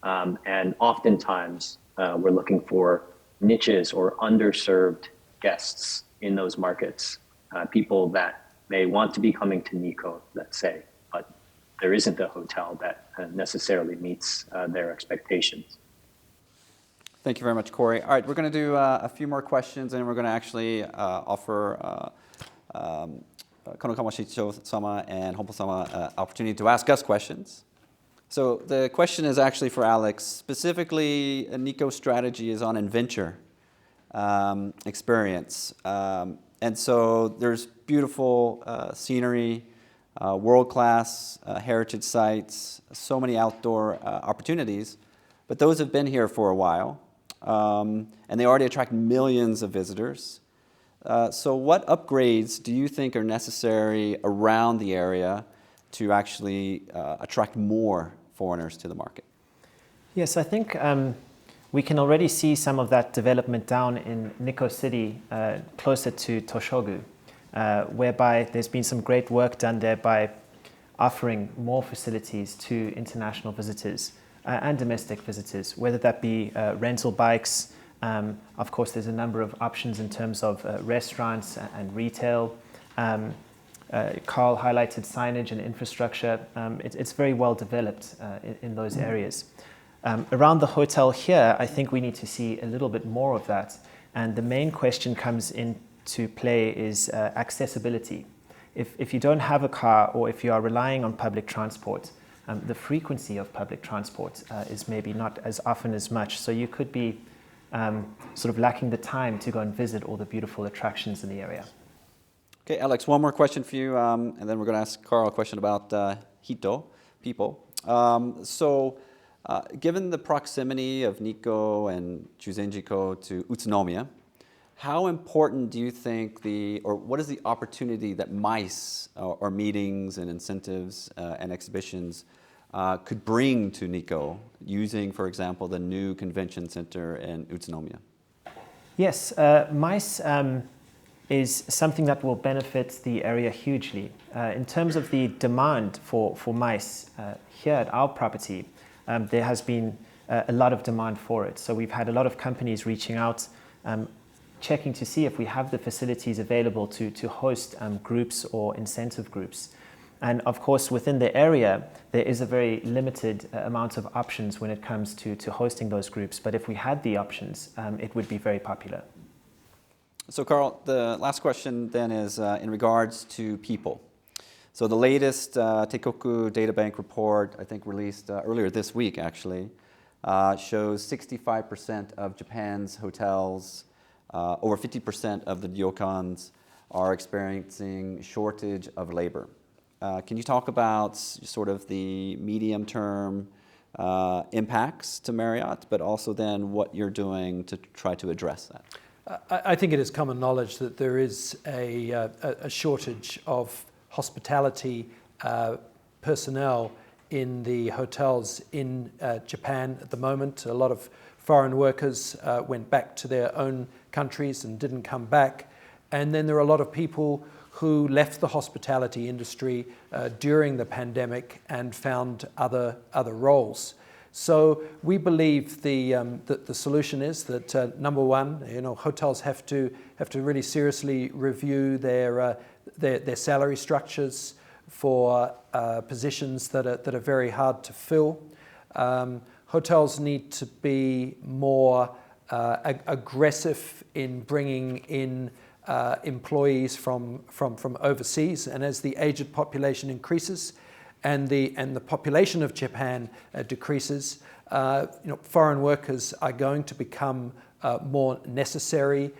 And oftentimes, we're looking for niches or underserved guests in those markets, people that may want to be coming to Nikko, let's say, but there isn't a hotel that necessarily meets their expectations. Thank you very much, Corey. All right, we're going to do a few more questions, and we're going to actually offer Konokama Shicho-sama and Honpo-sama opportunity to ask us questions. So the question is actually for Alex. Specifically, Nikko's strategy is on adventure experience. And so there's beautiful scenery, world-class heritage sites, so many outdoor opportunities. But those have been here for a while, and they already attract millions of visitors. So what upgrades do you think are necessary around the area to actually attract more foreigners to the market? Yes, I think we can already see some of that development down in Nikko City, closer to Toshogu, whereby there's been some great work done there by offering more facilities to international visitors and domestic visitors, whether that be rental bikes. Of course, there's a number of options in terms of restaurants and retail. Carl highlighted signage and infrastructure. It's very well developed in those areas. Around the hotel here, I think we need to see a little bit more of that. And the main question comes into play is accessibility. If you don't have a car, or if you are relying on public transport, the frequency of public transport is maybe not as often as much. So you could be sort of lacking the time to go and visit all the beautiful attractions in the area. Okay, Alex, one more question for you, and then we're going to ask Carl a question about Hito, people. Given the proximity of Nikko and Chuzenjiko to Utsunomiya, how important do you think what is the opportunity that MICE, or meetings and incentives and exhibitions, could bring to Nikko, using, for example, the new convention center in Utsunomiya? Yes, MICE is something that will benefit the area hugely. In terms of the demand for MICE here at our property, there has been a lot of demand for it. So we've had a lot of companies reaching out, checking to see if we have the facilities available to host groups or incentive groups. And of course, within the area, there is a very limited amount of options when it comes to hosting those groups. But if we had the options, it would be very popular. So Carl, the last question then is in regards to people. So the latest Teikoku Data Bank report, I think released earlier this week actually, shows 65% of Japan's hotels, over 50% of the ryokans are experiencing shortage of labor. Can you talk about sort of the medium-term impacts to Marriott, but also then what you're doing to try to address that? I think it is common knowledge that there is a shortage of hospitality personnel in the hotels in Japan at the moment. A lot of foreign workers went back to their own countries and didn't come back. And then there are a lot of people who left the hospitality industry during the pandemic and found other roles. So we believe that the solution is that number one, hotels have to really seriously review their salary structures for positions that are very hard to fill. Hotels need to be more aggressive in bringing in employees from overseas, and as the aged population increases and the population of Japan decreases, foreign workers are going to become more necessary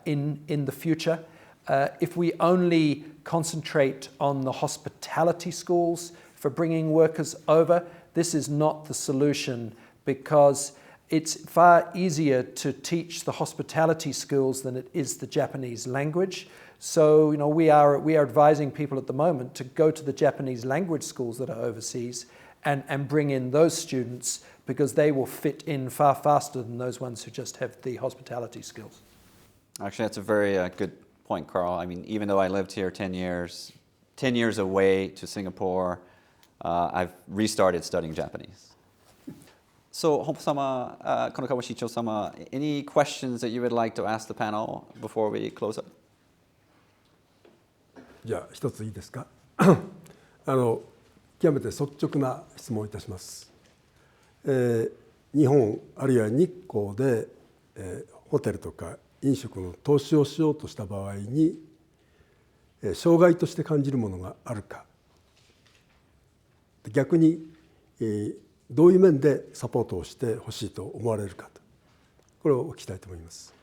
in the future. If we only concentrate on the hospitality schools for bringing workers over, this is not the solution, because it's far easier to teach the hospitality skills than it is the Japanese language. So, we are advising people at the moment to go to the Japanese language schools that are overseas and bring in those students because they will fit in far faster than those ones who just have the hospitality skills. Actually, that's a very good point, Carl. I mean, even though I lived here 10 years away to Singapore, I've restarted studying Japanese. So, Honpo-sama, Konokawa Shicho-sama, any questions that you would like to ask the panel before we close up? じゃあ一ついいですか。極めて率直な質問をいたします。日本あるいは日光で、ホテルとか飲食の投資をしようとした場合に、障害として感じるものがあるか、逆に、どういう面でサポートをしてほしいと思われるかと、これをお聞きしたいと思います。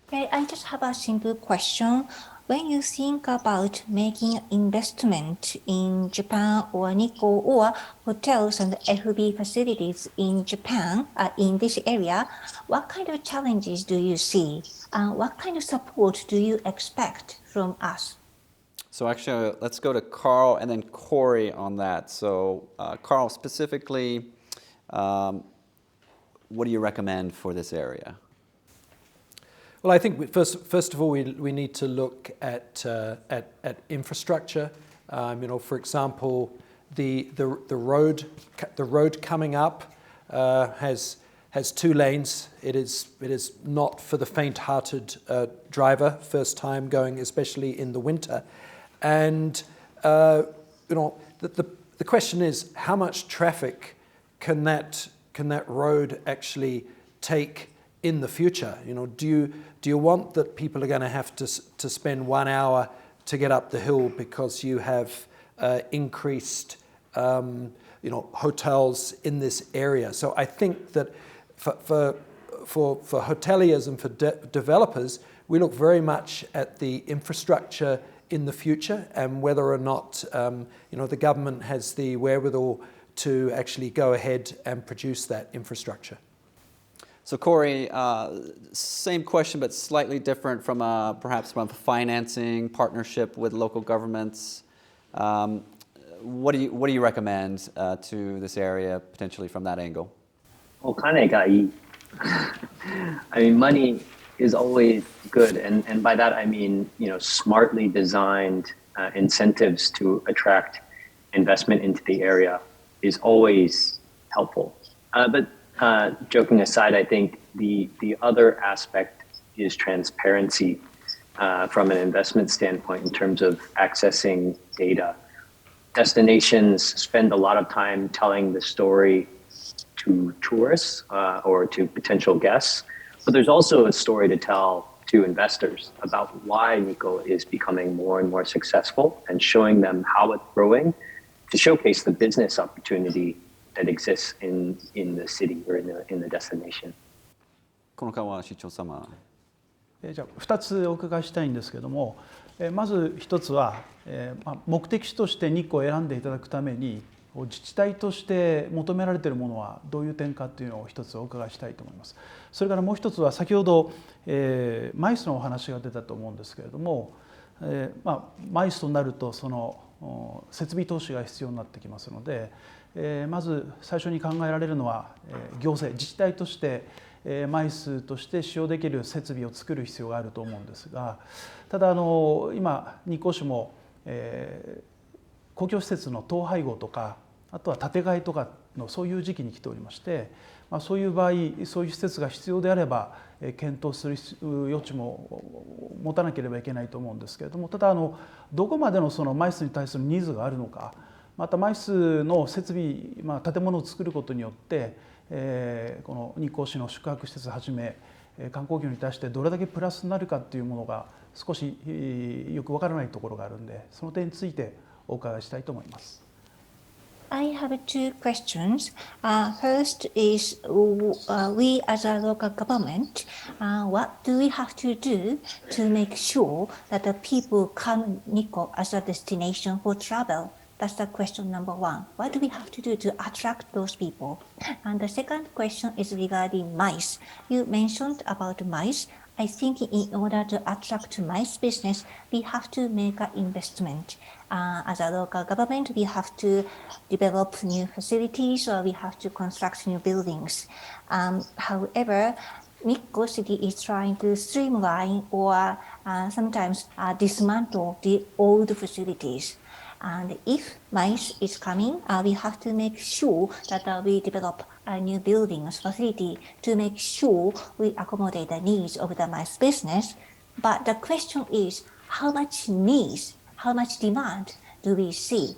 Okay, I just have a simple question. When you think about making investment in Japan or Nikko or hotels and F&B facilities in Japan, in this area, what kind of challenges do you see? What kind of support do you expect from us? So actually, let's go to Carl and then Corey on that. So Carl, specifically, what do you recommend for this area? Well, I think first of all, we need to look at infrastructure. For example, the road coming up has 2 lanes. It is not for the faint-hearted driver. First time going, especially in the winter, and the question is how much traffic can that road actually take in the future? Do you want that people are going to have to spend 1 hour to get up the hill because you have increased hotels in this area? So I think that for hoteliers and for developers, we look very much at the infrastructure in the future and whether or not the government has the wherewithal to actually go ahead and produce that infrastructure. So Corey, same question but slightly different from perhaps from financing, partnership with local governments. What do you recommend to this area potentially from that angle? お金がいい. I mean, money is always good, and by that I mean smartly designed incentives to attract investment into the area is always helpful. But joking aside, I think the other aspect is transparency from an investment standpoint in terms of accessing data. Destinations spend a lot of time telling the story to tourists or to potential guests, but there's also a story to tell to investors about why Nikko is becoming more and more successful and showing them how it's growing to showcase the business opportunity that exists in the city or in the destination. この川市長様。じゃあ2つお伺いしたいんですけども、まず1つは目的地として日光を選んでいただくために自治体として求められているものはどういう点かというのを1つお伺いしたいと思います。それからもう1つは先ほどマイスのお話が出たと思うんですけれども、マイスとなるとその設備投資が必要になってきますので、まず最初に考えられるのは行政自治体としてマイスとして使用できる設備を作る必要があると思うんですが、ただ今日光市も公共施設の統廃合とかあとは建て替えとかのそういう時期に来ておりまして、そういう場合そういう施設が必要であれば検討する余地も持たなければいけないと思うんですけれども、ただどこまでのそのマイスに対するニーズがあるのか、またマイスの設備、建物を作ることによってこの日光市の宿泊施設をはじめ観光業に対してどれだけプラスになるかっていうものが少しよくわからないところがあるんで、その点についてお伺いしたいと思います。I have 2 questions. First is we as a local government, what do we have to do to make sure that the people come Nikko as a destination for travel? That's the question number 1. What do we have to do to attract those people? And the second question is regarding MICE. You mentioned about MICE. I think in order to attract MICE business, we have to make an investment. As a local government, we have to develop new facilities or we have to construct new buildings. However, Nikko City is trying to streamline or sometimes dismantle the old facilities. And if MICE is coming, we have to make sure that we develop a new buildings facility to make sure we accommodate the needs of the MICE business. But the question is, how much needs, how much demand do we see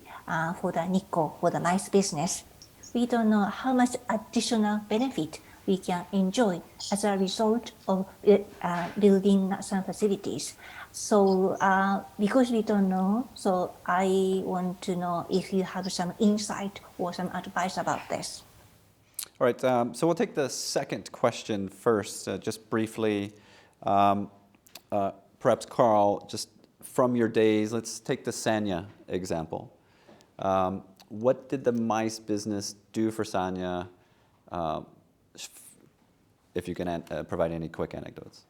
for the Nikko, for the MICE business? We don't know how much additional benefit we can enjoy as a result of building some facilities. So because we don't know, so I want to know if you have some insight or some advice about this. All right, so we'll take the second question first, just briefly. Perhaps Carl, just from your days, let's take the Sanya example. What did the MICE business do for Sanya? If you can provide any quick anecdotes.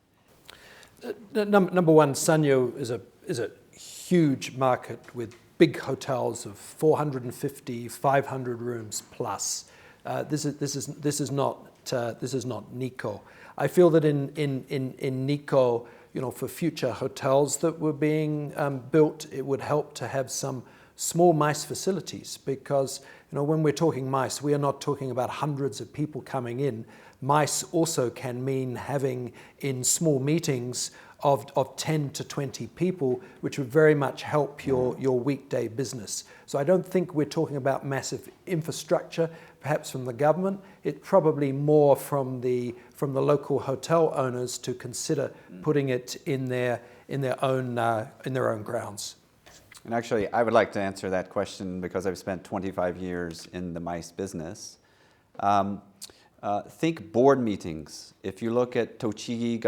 Number one, Sanyo is a huge market with big hotels of 450, 500 rooms plus. This is not Nikko. I feel that in Nikko, for future hotels that were being built, it would help to have some small MICE facilities because when we're talking MICE, we are not talking about hundreds of people coming in. MICE also can mean having in small meetings of 10 to 20 people, which would very much help your weekday business. So I don't think we're talking about massive infrastructure, perhaps from the government. It's probably more from the local hotel owners to consider putting it in their own grounds. And actually, I would like to answer that question because I've spent 25 years in the MICE business. Think board meetings. If you look at Tochigi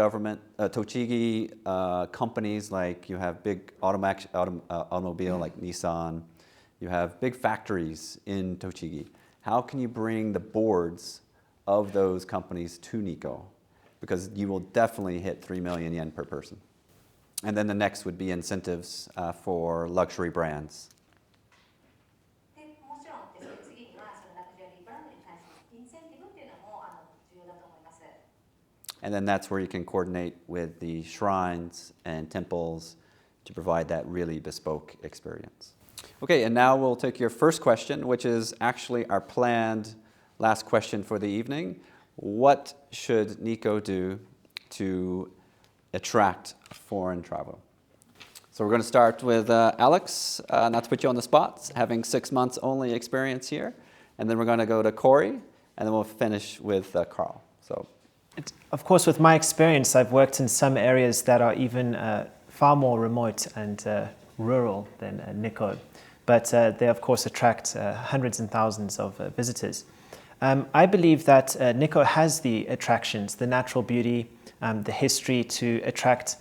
companies, like you have big automobile like Nissan, you have big factories in Tochigi. How can you bring the boards of those companies to Nikko? Because you will definitely hit 3 million yen per person. And then the next would be incentives for luxury brands. And then that's where you can coordinate with the shrines and temples to provide that really bespoke experience. Okay, and now we'll take your first question, which is actually our planned last question for the evening. What should Nikko do to attract foreign travel? So we're going to start with Alex, not to put you on the spot, having 6 months only experience here. And then we're going to go to Corey, and then we'll finish with Carl. So. Of course, with my experience, I've worked in some areas that are even far more remote and rural than Nikko. But they, of course, attract hundreds and thousands of visitors. I believe that Nikko has the attractions, the natural beauty, the history to attract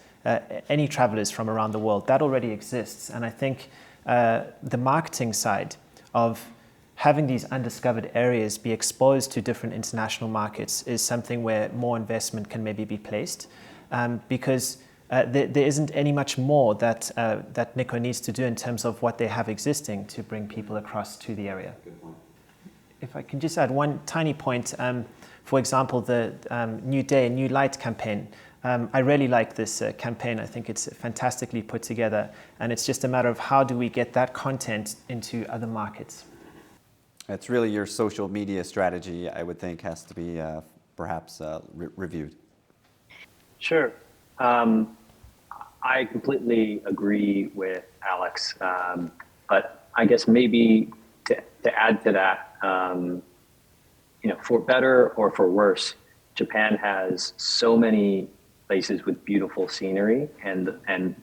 any travelers from around the world. That already exists. And I think the marketing side of having these undiscovered areas be exposed to different international markets is something where more investment can maybe be placed because there isn't any much more that Nikko needs to do in terms of what they have existing to bring people across to the area. Good point. If I can just add one tiny point, for example, the New Day, New Light campaign. I really like this campaign. I think it's fantastically put together, and it's just a matter of how do we get that content into other markets. It's really your social media strategy, I would think, has to be perhaps reviewed. Sure. I completely agree with Alex, but I guess maybe to add to that, for better or for worse, Japan has so many places with beautiful scenery and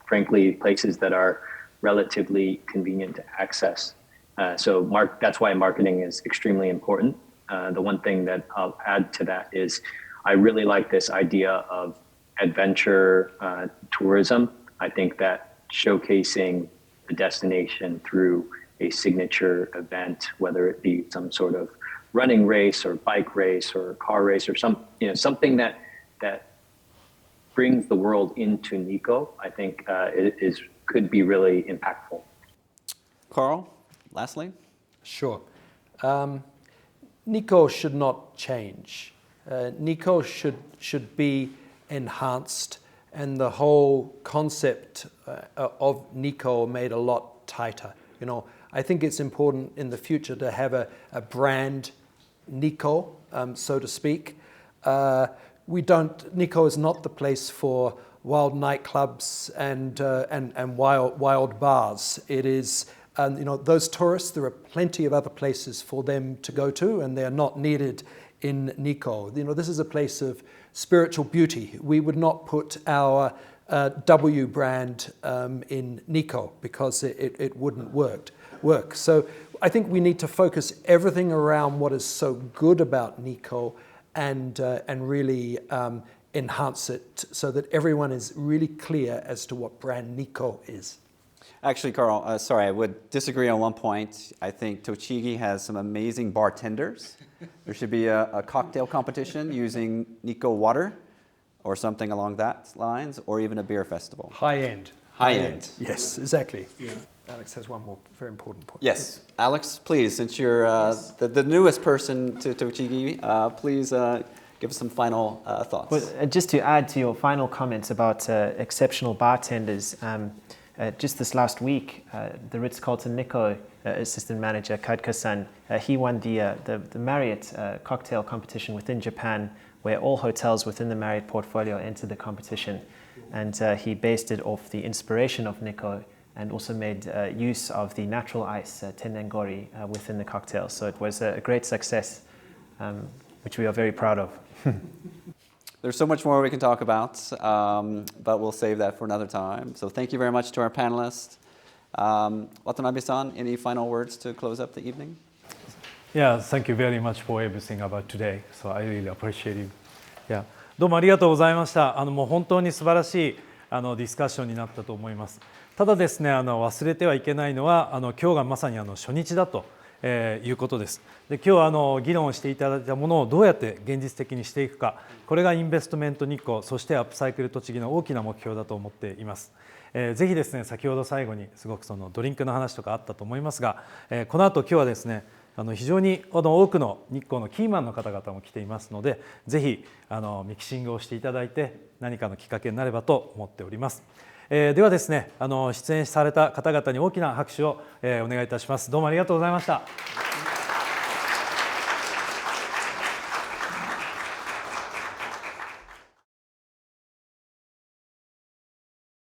frankly, places that are relatively convenient to access. So that's why marketing is extremely important. The one thing that I'll add to that is I really like this idea of adventure tourism. I think that showcasing the destination through a signature event, whether it be some sort of running race or bike race or car race or something that brings the world into Nikko, I think could be really impactful. Carl, lastly? Sure. Nikko should not change. Nikko should be enhanced, and the whole concept of Nikko made a lot tighter. You know, I think it's important in the future to have a brand Nikko, so to speak. Nikko is not the place for wild nightclubs and wild bars. It is, those tourists, there are plenty of other places for them to go to, and they are not needed in Nikko. This is a place of spiritual beauty. We would not put our W brand in Nikko because it wouldn't work. So I think we need to focus everything around what is so good about Nikko and really enhance it so that everyone is really clear as to what brand Nikko is. Actually, Carl, sorry, I would disagree on one point. I think Tochigi has some amazing bartenders. There should be a cocktail competition using Nikko water or something along that lines, or even a beer festival. High end. Yes, exactly. Yeah. Alex has one more very important point. Yes, Alex, please, since you're the newest person to Tochigi, please give us some final thoughts. Well, just to add to your final comments about exceptional bartenders, just this last week, the Ritz-Carlton Nikko assistant manager, Kadka-san, he won the Marriott cocktail competition within Japan, where all hotels within the Marriott portfolio entered the competition. And he based it off the inspiration of Nikko and also made use of the natural ice, tennengori, within the cocktail. So it was a great success, which we are very proud of. There's so much more we can talk about, but we'll save that for another time. So thank you very much to our panelists. Watanabe-san, any final words to close up the evening? Yeah, thank you very much for everything about today. So I really appreciate it. Yeah. どうもありがとうございました。もう本当に素晴らしいディスカッションになったと思います。ただですね、忘れてはいけないのは今日がまさに初日だということです。で、今日議論をしていただいたものをどうやって現実的にしていくか、これがインベストメント日光、そしてアップサイクル栃木の大きな目標だと思っています。ぜひですね、先ほど最後にすごくドリンクの話とかあったと思いますが、この後今日はですね、非常に多くの日光のキーマンの方々も来ていますので、ぜひミキシングをしていただいて何かのきっかけになればと思っております。ではですね、出演された方々に大きな拍手をお願いいたします。どうもありがとうございました。